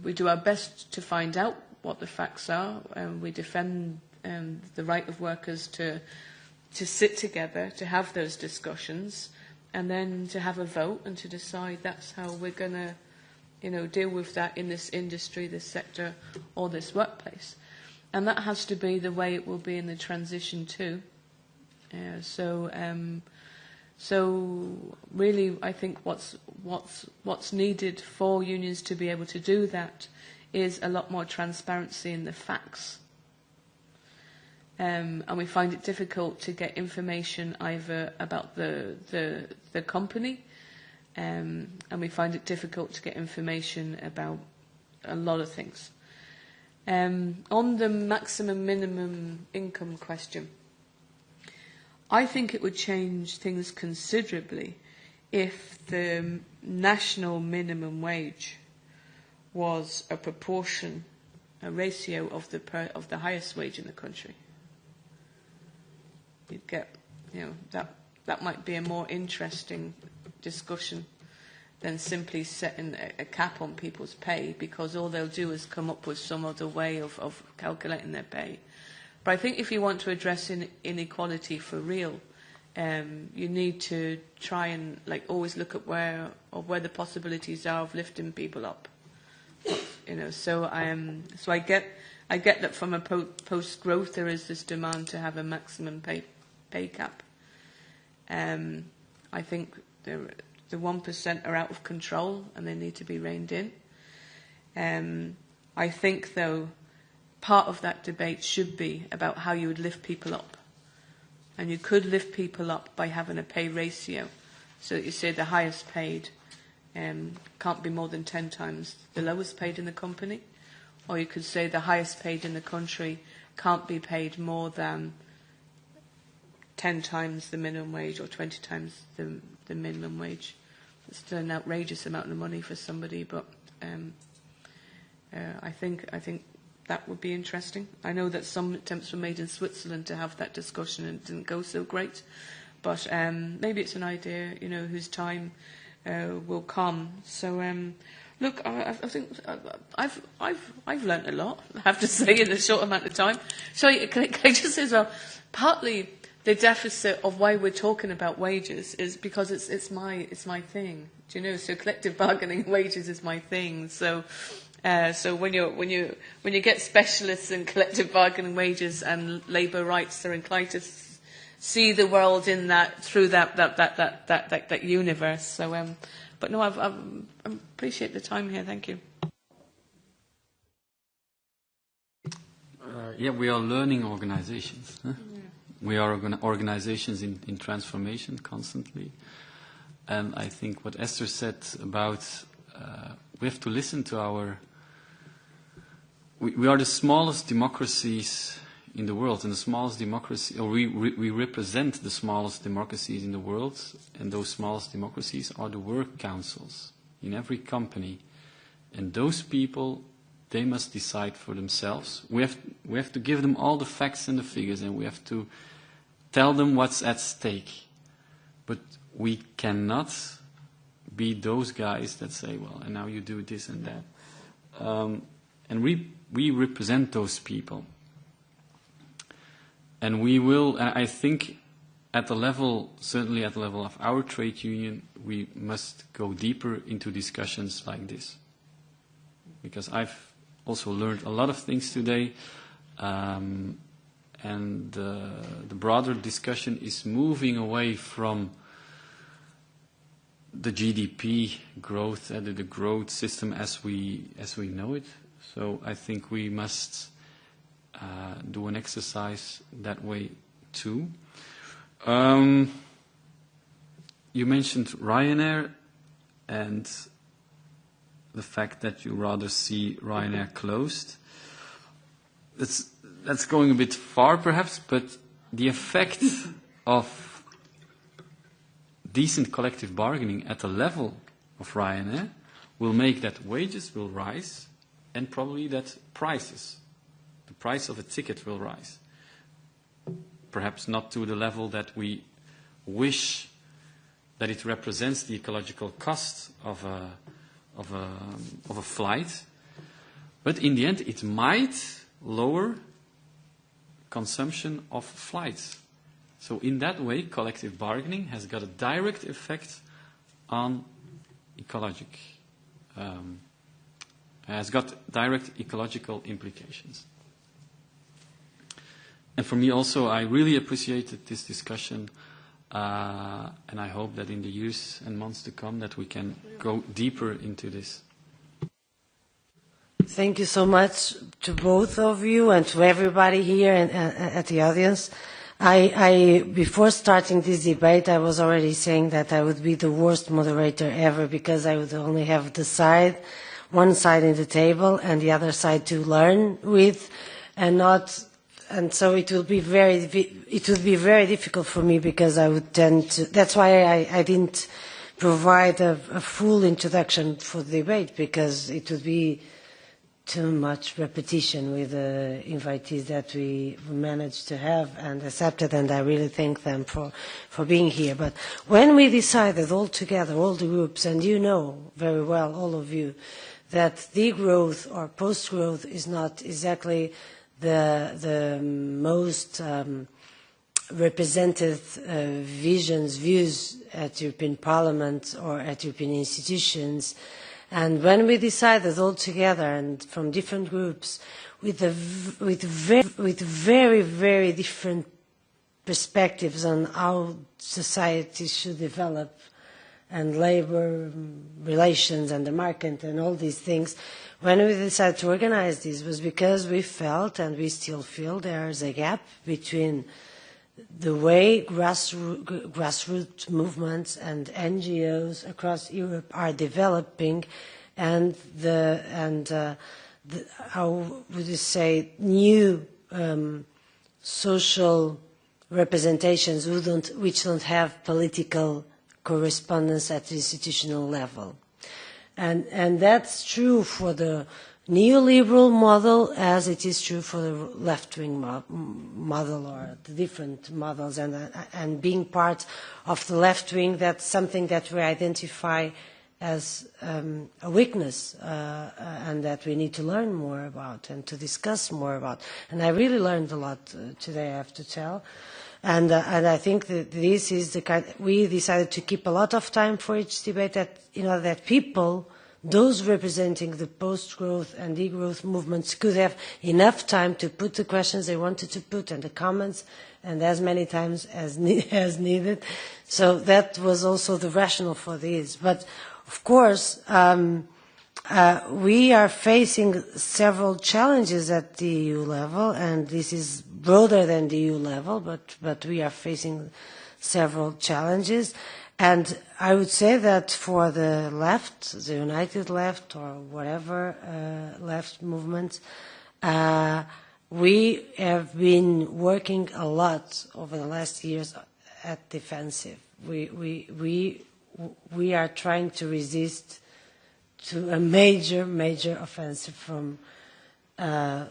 S3: We do our best to find out what the facts are. We defend the right of workers to sit together, to have those discussions, and then to have a vote and to decide that's how we're going to, deal with that in this industry, this sector, or this workplace. And that has to be the way it will be in the transition too. So really, I think what's needed for unions to be able to do that is a lot more transparency in the facts. And we find it difficult to get information either about the company, and we find it difficult to get information about a lot of things. On the maximum minimum income question, I think it would change things considerably if the national minimum wage was a proportion, a ratio of the highest wage in the country. You'd get, that might be a more interesting discussion than simply setting a cap on people's pay, because all they'll do is come up with some other way of calculating their pay. But I think if you want to address inequality for real, you need to try and always look at where the possibilities are of lifting people up. So I get that from a post growth there is this demand to have a maximum pay cap. I think the 1% are out of control and they need to be reined in. I think, though, part of that debate should be about how you would lift people up. And you could lift people up by having a pay ratio. So that you say the highest paid can't be more than 10 times the lowest paid in the company. Or you could say the highest paid in the country can't be paid more than 10 times the minimum wage or 20 times the minimum wage. It's still an outrageous amount of money for somebody, but I think that would be interesting. I know that some attempts were made in Switzerland to have that discussion and it didn't go so great, but maybe it's an idea, whose time will come. So look, I think I've learnt a lot, I have to say, in a short amount of time. So can I just say as well, partly the deficit of why we're talking about wages is because it's my thing. Do you know? So collective bargaining wages is my thing. So when you get specialists in collective bargaining wages and labour rights, they're inclined to see the world in that through that universe. So but no, I appreciate the time here. Thank you.
S2: We are learning organizations. Huh? Yeah. We are organizations in transformation constantly. And I think what Esther said about we have to listen to our... We are the smallest democracies in the world, and the smallest democracy, or we represent the smallest democracies in the world, and those smallest democracies are the work councils in every company. And those people, they must decide for themselves. We have to give them all the facts and the figures, and we have to tell them what's at stake. But we cannot be those guys that say, well, and now you do this and that. And we represent those people. And we will, I think at the level, certainly at the level of our trade union, we must go deeper into discussions like this. Because I've also learned a lot of things today, and the broader discussion is moving away from the GDP growth, the growth system as we know it. So I think we must do an exercise that way too. You mentioned Ryanair and the fact that you rather see Ryanair closed. That's going a bit far perhaps, but the effect of decent collective bargaining at the level of Ryanair will make that wages will rise and probably that prices, the price of a ticket will rise. Perhaps not to the level that we wish that it represents the ecological cost of a flight, but in the end it might lower consumption of flights. So in that way, collective bargaining has got a direct effect on has got direct ecological implications. And for me also, I really appreciated this discussion, and I hope that in the years and months to come that we can go deeper into this.
S1: Thank you so much to both of you and to everybody here and at the audience. Before starting this debate, I was already saying that I would be the worst moderator ever because I would only have one side in the table and the other side to learn with, and so it would be very difficult for me because I would tend to. That's why I didn't provide a full introduction for the debate, because it would be too much repetition with the invitees that we managed to have and accepted, and I really thank them for being here. But when we decided all together, all the groups, and you know very well, all of you, that degrowth or post-growth is not exactly the most represented views at European Parliament or at European institutions. And when we decided all together and from different groups with very, very different perspectives on how society should develop and labor relations and the market and all these things, when we decided to organize this was because we felt, and we still feel, there is a gap between the way grassroots movements and NGOs across Europe are developing, and how would you say, new social representations which don't have political correspondence at the institutional level. And that's true for the neoliberal model as it is true for the left-wing model or the different models. And being part of the left-wing, that's something that we identify as a weakness and that we need to learn more about and to discuss more about. And I really learned a lot today, I have to tell. And I think that this is the kind. We decided to keep a lot of time for each debate, that that people, those representing the post-growth and degrowth movements, could have enough time to put the questions they wanted to put and the comments, and as many times as needed. So that was also the rationale for this. But of course, we are facing several challenges at the EU level, and this is broader than the EU level, but we are facing several challenges. And I would say that for the left, the United Left or whatever left movement, we have been working a lot over the last years at defensive. We are trying to resist to a major offensive from the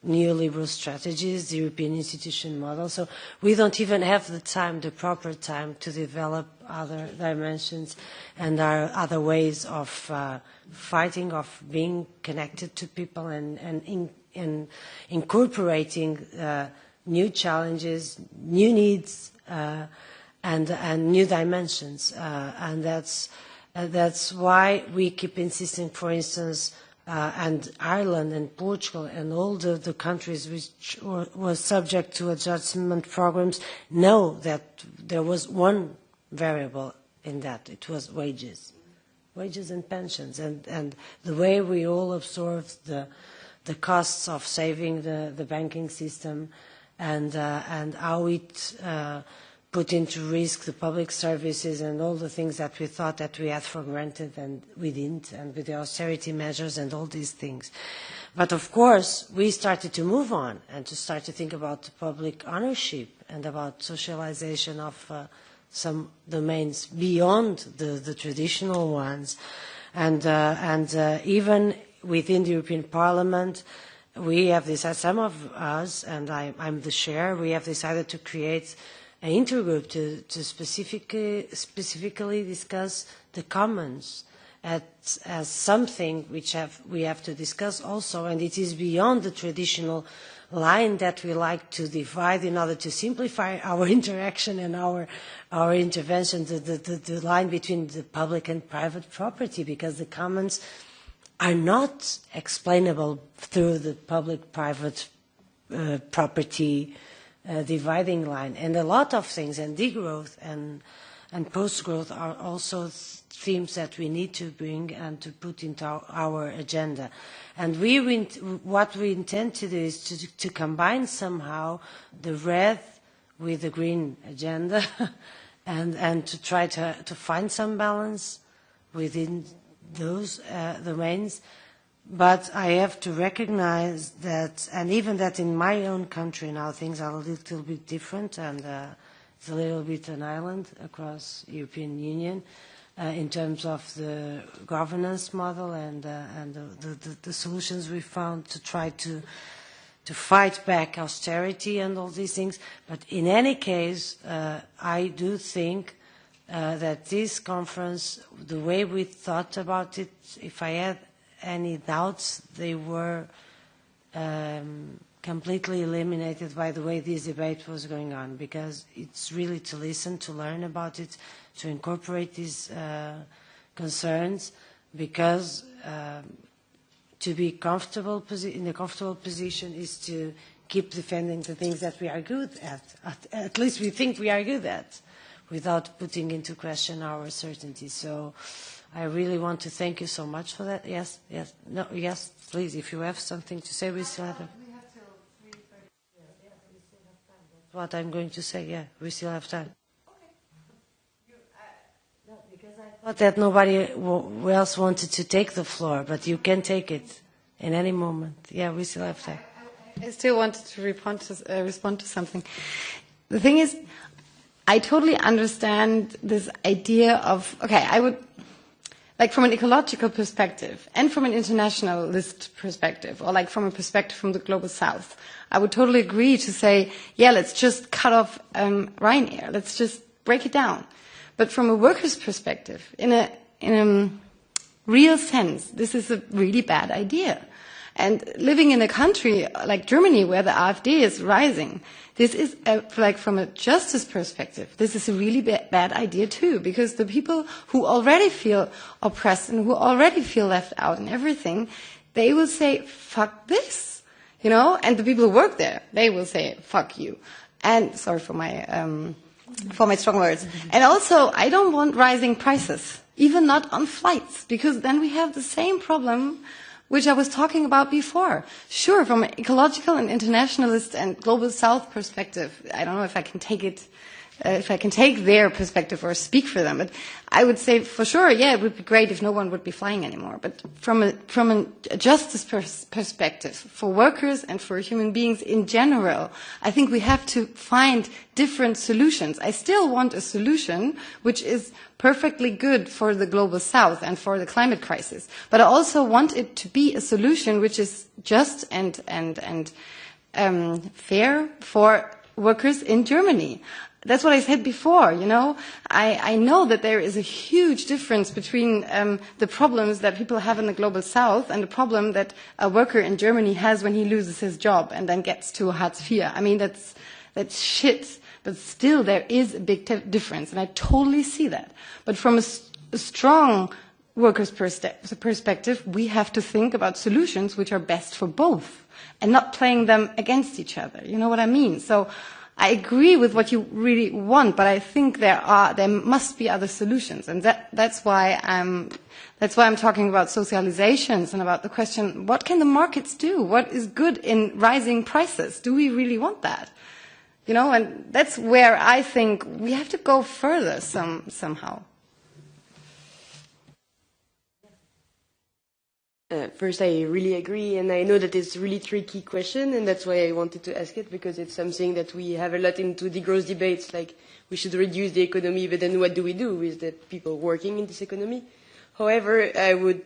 S1: neoliberal strategies, the European institution model. So we don't even have the proper time to develop other dimensions and our other ways of fighting, of being connected to people and incorporating new challenges, new needs, and new dimensions. And that's why we keep insisting, for instance, and Ireland and Portugal and all the countries which were subject to adjustment programs know that there was one variable in that. It was wages and pensions, and the way we all absorbed the costs of saving the banking system, and how it put into risk the public services and all the things that we thought that we had for granted and we didn't, and with the austerity measures and all these things. But of course, we started to move on and to start to think about public ownership and about socialization of some domains beyond the traditional ones. And even within the European Parliament, we have decided, some of us, and I'm the chair, we have decided to create an intergroup to specifically discuss the commons as something which we have to discuss also, and it is beyond the traditional line that we like to divide in order to simplify our interaction and our intervention, the line between the public and private property, because the commons are not explainable through the public-private property dividing line. And a lot of things, and degrowth and post-growth, are also themes that we need to bring and to put into our agenda. And what we intend to do is to combine somehow the red with the green agenda and to try to find some balance within those domains. But I have to recognize that, and even that in my own country now things are a little bit different, and it's a little bit an island across the European Union in terms of the governance model and the solutions we found to try to fight back austerity and all these things. But in any case, I do think that this conference, the way we thought about it, if I had any doubts, they were completely eliminated by the way this debate was going on, because it's really to listen, to learn about it, to incorporate these concerns, because to be comfortable in a comfortable position is to keep defending the things that we are good at least we think we are good at, without putting into question our certainty. So I really want to thank you so much for that. Yes, please, if you have something to say, we still have. We have till 3:30. Yeah, we still have time. That's what I'm going to say. Yeah, we still have time. Okay. No, because I thought that nobody else wanted to take the floor, but you can take it in any moment. Yeah, we still have time.
S5: I still wanted to respond to something. The thing is, I totally understand this idea of, I would, like from an ecological perspective and from an internationalist perspective, or like from a perspective from the global south, I would totally agree to say, yeah, let's just cut off Ryanair. Let's just break it down. But from a worker's perspective, in a real sense, this is a really bad idea. And living in a country like Germany, where the AfD is rising, this is, like from a justice perspective, this is a really bad idea too, because the people who already feel oppressed and who already feel left out and everything, they will say, fuck this, and the people who work there, they will say, fuck you. And, sorry for my strong words. And also, I don't want rising prices, even not on flights, because then we have the same problem which I was talking about before. Sure, from an ecological and internationalist and global south perspective, I don't know if I can take it, if I can take their perspective or speak for them, but I would say for sure, yeah, it would be great if no one would be flying anymore. But from a justice perspective, for workers and for human beings in general, I think we have to find different solutions. I still want a solution which is perfectly good for the global south and for the climate crisis. But I also want it to be a solution which is just and fair for workers in Germany. That's what I said before, you know. I know that there is a huge difference between the problems that people have in the global south and the problem that a worker in Germany has when he loses his job and then gets to Hartz IV. I mean, that's shit. But still, there is a big difference, and I totally see that. But from a strong workers' perspective, we have to think about solutions which are best for both and not playing them against each other. You know what I mean? So I agree with what you really want, but I think there must be other solutions, and that's why I'm talking about socializations and about the question: what can the markets do? What is good in rising prices? Do we really want that? You know, and that's where I think we have to go further somehow.
S11: First, I really agree, and I know that it's a really tricky question, and that's why I wanted to ask it, because it's something that we have a lot into degrowth debates, like we should reduce the economy, but then what do we do with the people working in this economy? However, I would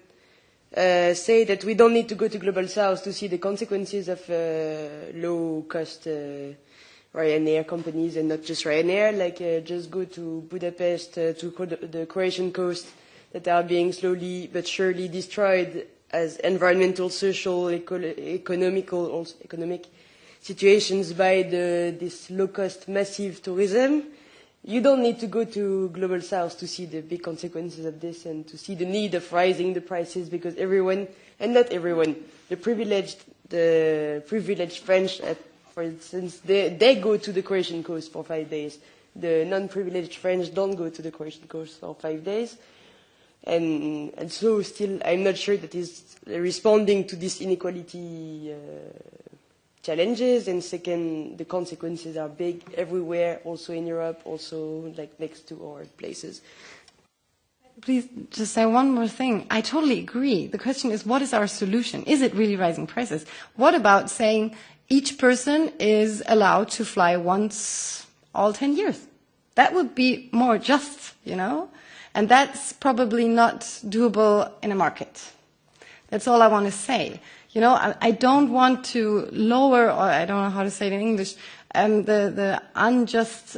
S11: say that we don't need to go to Global South to see the consequences of low-cost Ryanair companies, and not just Ryanair, like just go to Budapest, to the Croatian coast, that are being slowly but surely destroyed as environmental, social, economic situations by this low-cost massive tourism. You don't need to go to Global South to see the big consequences of this and to see the need of rising the prices, because everyone, and not everyone, the privileged French, for instance, they go to the Croatian coast for 5 days. The non-privileged French don't go to the Croatian coast for 5 days. And so still, I'm not sure that is responding to this inequality challenges. And second, the consequences are big everywhere, also in Europe, also like next to our places.
S5: Please just say one more thing. I totally agree. The question is, what is our solution? Is it really rising prices? What about saying each person is allowed to fly once all 10 years? That would be more just, you know? And that's probably not doable in a market. That's all I want to say. You know, I don't want to lower, or I don't know how to say it in English, the unjust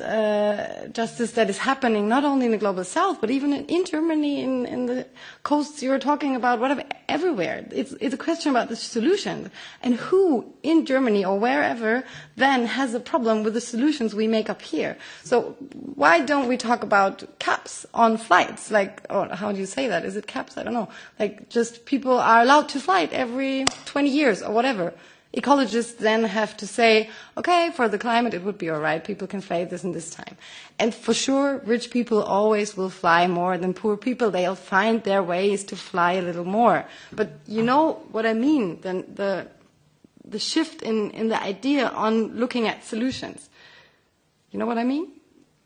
S5: justice that is happening not only in the global south, but even in Germany, in the coasts you're talking about, whatever, everywhere. It's a question about the solution. And who in Germany or wherever then has a problem with the solutions we make up here. So why don't we talk about caps on flights? Like, or how do you say that? Is it caps? I don't know. Like, just people are allowed to fly every 20 years or whatever. Ecologists then have to say, okay, for the climate it would be all right, people can fly this and this time. And for sure, rich people always will fly more than poor people. They'll find their ways to fly a little more. But you know what I mean, the shift in the idea on looking at solutions. You know what I mean?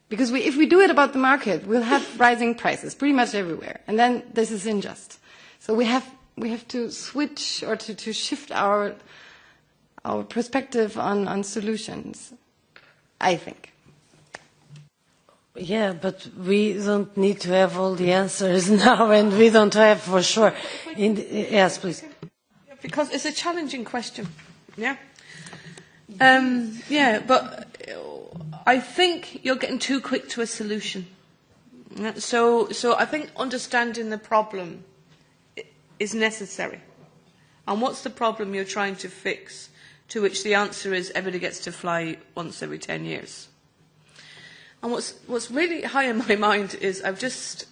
S5: Because if we do it about the market, we'll have rising prices pretty much everywhere. And then this is unjust. So we have to switch or to shift our perspective on solutions, I think.
S1: Yeah, but we don't need to have all the answers now, and we don't have for sure. Yes, please.
S3: Because it's a challenging question, yeah? Yeah, but I think you're getting too quick to a solution. So I think understanding the problem is necessary. And what's the problem you're trying to fix? To which the answer is everybody gets to fly once every 10 years. And what's really high in my mind is I've just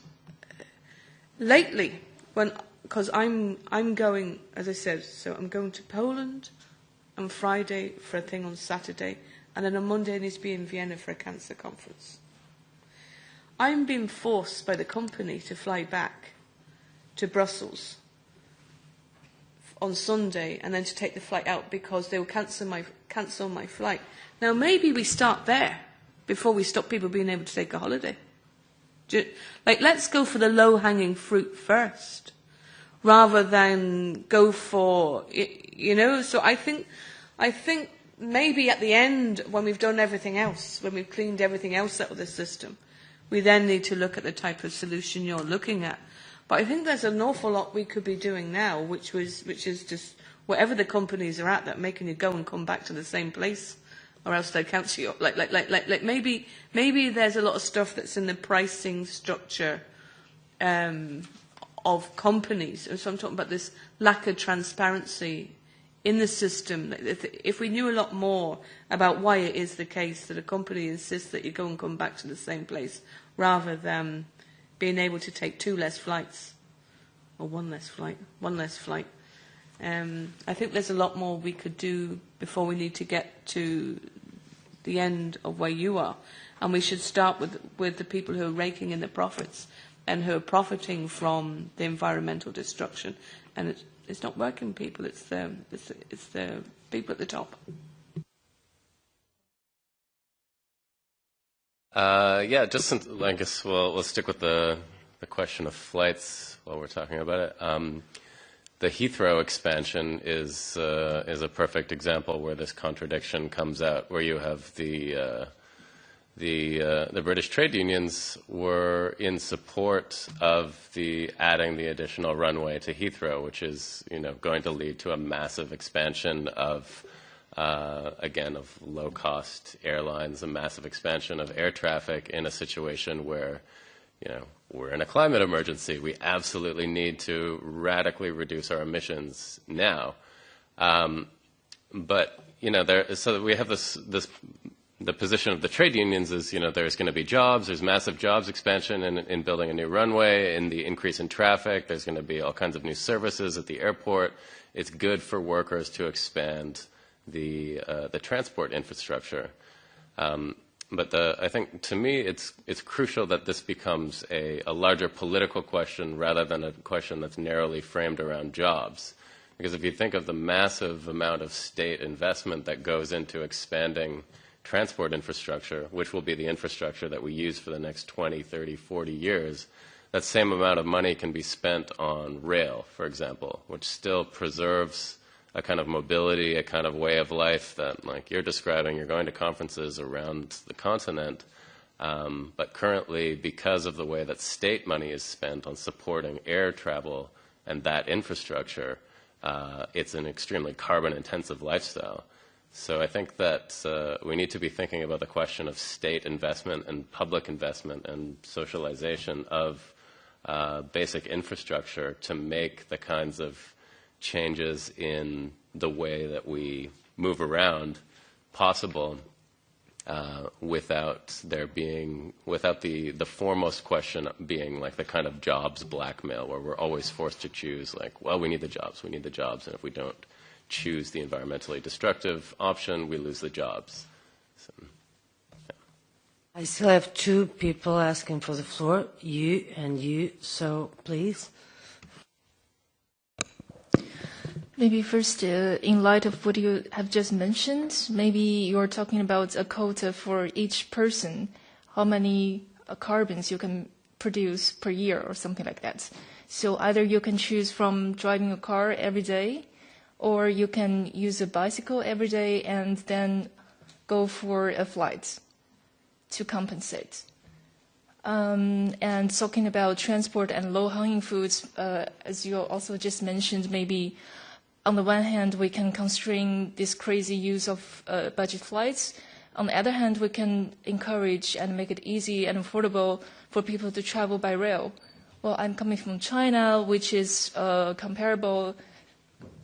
S3: lately, because I'm going, as I said, so I'm going to Poland on Friday for a thing on Saturday, and then on Monday I need to be in Vienna for a cancer conference. I'm being forced by the company to fly back to Brussels on Sunday and then to take the flight out because they will cancel my flight. Now maybe we start there before we stop people being able to take a holiday. Like, let's go for the low-hanging fruit first rather than go for, you know, so I think maybe at the end, when we've done everything else, when we've cleaned everything else out of the system, we then need to look at the type of solution you're looking at. But I think there's an awful lot we could be doing now, which is just whatever the companies are at that making you go and come back to the same place or else they'll cancel you. Like maybe there's a lot of stuff that's in the pricing structure of companies. So I'm talking about this lack of transparency in the system. If we knew a lot more about why it is the case that a company insists that you go and come back to the same place rather than being able to take 2 less flights or one less flight. I think there's a lot more we could do before we need to get to the end of where you are. And we should start with the people who are raking in the profits and who are profiting from the environmental destruction. And it's not working people, it's the people at the top.
S8: Yeah, just since, I guess we'll stick with the question of flights while we're talking about it. The Heathrow expansion is a perfect example where this contradiction comes out, where you have the British trade unions were in support of adding the additional runway to Heathrow, which is going to lead to a massive expansion of of low-cost airlines, a massive expansion of air traffic in a situation where we're in a climate emergency. We absolutely need to radically reduce our emissions now. But so we have the position of the trade unions is, there's going to be jobs, there's massive jobs expansion in building a new runway, in the increase in traffic, there's going to be all kinds of new services at the airport. It's good for workers to expand the transport infrastructure. But I think, to me, it's crucial that this becomes a larger political question rather than a question that's narrowly framed around jobs. Because if you think of the massive amount of state investment that goes into expanding transport infrastructure, which will be the infrastructure that we use for the next 20, 30, 40 years, that same amount of money can be spent on rail, for example, which still preserves a kind of mobility, a kind of way of life that, like you're describing, you're going to conferences around the continent, but currently, because of the way that state money is spent on supporting air travel and that infrastructure, it's an extremely carbon-intensive lifestyle. So I think that we need to be thinking about the question of state investment and public investment and socialization of basic infrastructure to make the kinds of changes in the way that we move around possible without the foremost question being like the kind of jobs blackmail where we're always forced to choose like, well, we need the jobs, and if we don't choose the environmentally destructive option, we lose the jobs. So, yeah.
S1: I still have 2 people asking for the floor, you and you, so please.
S4: Maybe first, in light of what you have just mentioned, maybe you're talking about a quota for each person, how many carbons you can produce per year or something like that. So either you can choose from driving a car every day, or you can use a bicycle every day and then go for a flight to compensate. And talking about transport and low-hanging foods, as you also just mentioned, maybe on the one hand, we can constrain this crazy use of budget flights. On the other hand, we can encourage and make it easy and affordable for people to travel by rail. Well, I'm coming from China, which is comparable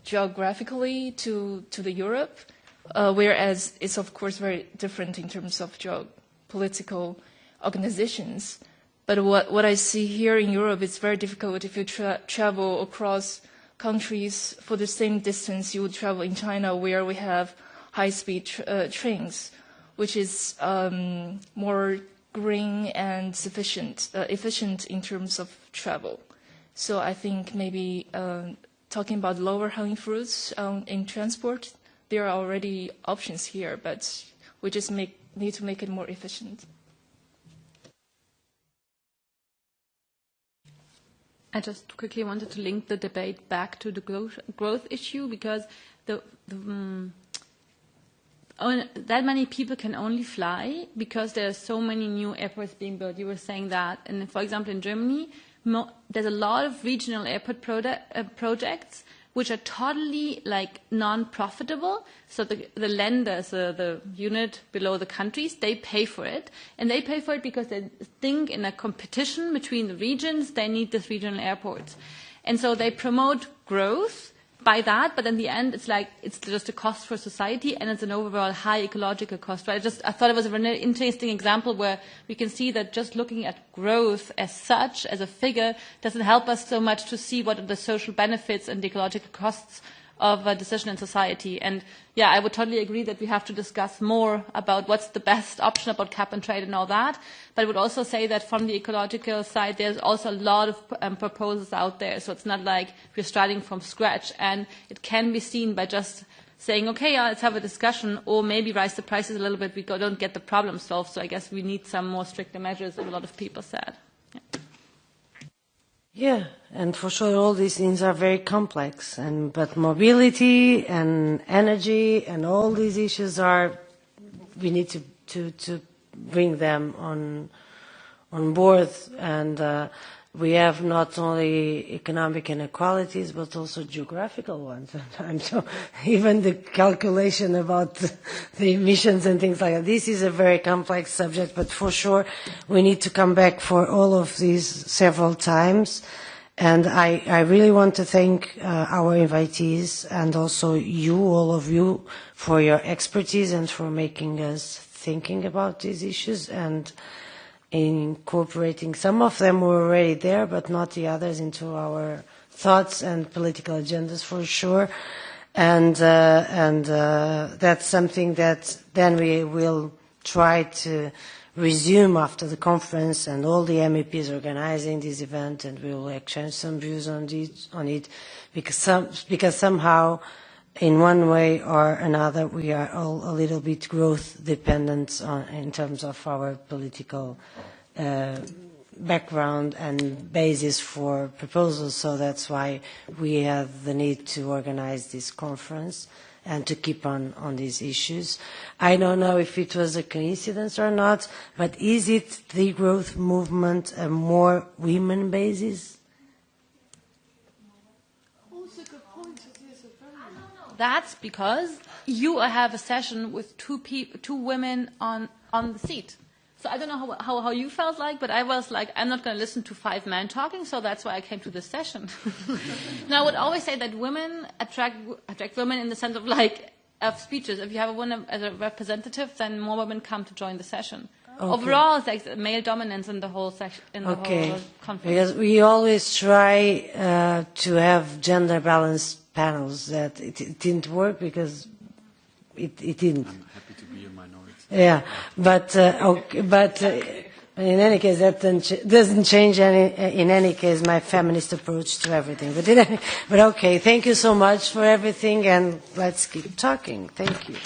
S4: geographically to the Europe, whereas it's, of course, very different in terms of geopolitical organizations. But what I see here in Europe, it's very difficult if you travel across countries for the same distance you would travel in China, where we have high-speed trains, which is more green and efficient in terms of travel. So I think maybe talking about lower-hanging fruits in transport, there are already options here, but we just need to make it more efficient.
S12: I just quickly wanted to link the debate back to the growth issue, because that many people can only fly because there are so many new airports being built. You were saying that. And for example, in Germany, there's a lot of regional airport projects
S4: which are totally like non-profitable. So the lenders, the unit below the countries, they pay for it. And they pay for it because they think in a competition between the regions, they need these regional airports. And so they promote growth by that, but in the end, it's like it's just a cost for society, and it's an overall high ecological cost. Right? I thought it was a really interesting example where we can see that just looking at growth as such, as a figure, doesn't help us so much to see what are the social benefits and the ecological costs of a decision in society. And yeah, I would totally agree that we have to discuss more about what's the best option about cap and trade and all that. But I would also say that from the ecological side, there's also a lot of proposals out there. So it's not like we're starting from scratch. And it can be seen by just saying, okay, let's have a discussion, or maybe raise the prices a little bit. We don't get the problem solved. So I guess we need some more stricter measures, as a lot of people said. Yeah.
S1: Yeah, and for sure all these things are very complex, but mobility and energy and all these issues we need to bring them on board, and we have not only economic inequalities but also geographical ones sometimes. So even the calculation about the emissions and things like that. This is a very complex subject, but for sure we need to come back for all of these several times. And I really want to thank our invitees and also you, all of you, for your expertise and for making us thinking about these issues and incorporating. Some of them were already there, but not the others, into our thoughts and political agendas for sure. And that's something that then we will try to resume after the conference, and all the MEPs organizing this event, and we will exchange some views on it, because somehow, in one way or another, we are all a little bit growth dependent in terms of our political background and basis for proposals. So that's why we have the need to organize this conference and to keep on these issues. I don't know if it was a coincidence or not, but is it the growth movement a more women basis?
S4: That's because you have a session with two women on the seat. So I don't know how you felt like, but I was like, I'm not going to listen to 5 men talking, so that's why I came to this session. Now, I would always say that women attract women in the sense of speeches. If you have a woman as a representative, then more women come to join the session. Okay. Overall, it's like male dominance in the whole section, in the whole conference. Because
S1: we always try to have gender balanced panels. That it didn't work because it didn't. I'm happy to be a minority. Yeah, but in any case, that doesn't change in any case my feminist approach to everything. But okay, thank you so much for everything, and let's keep talking. Thank you.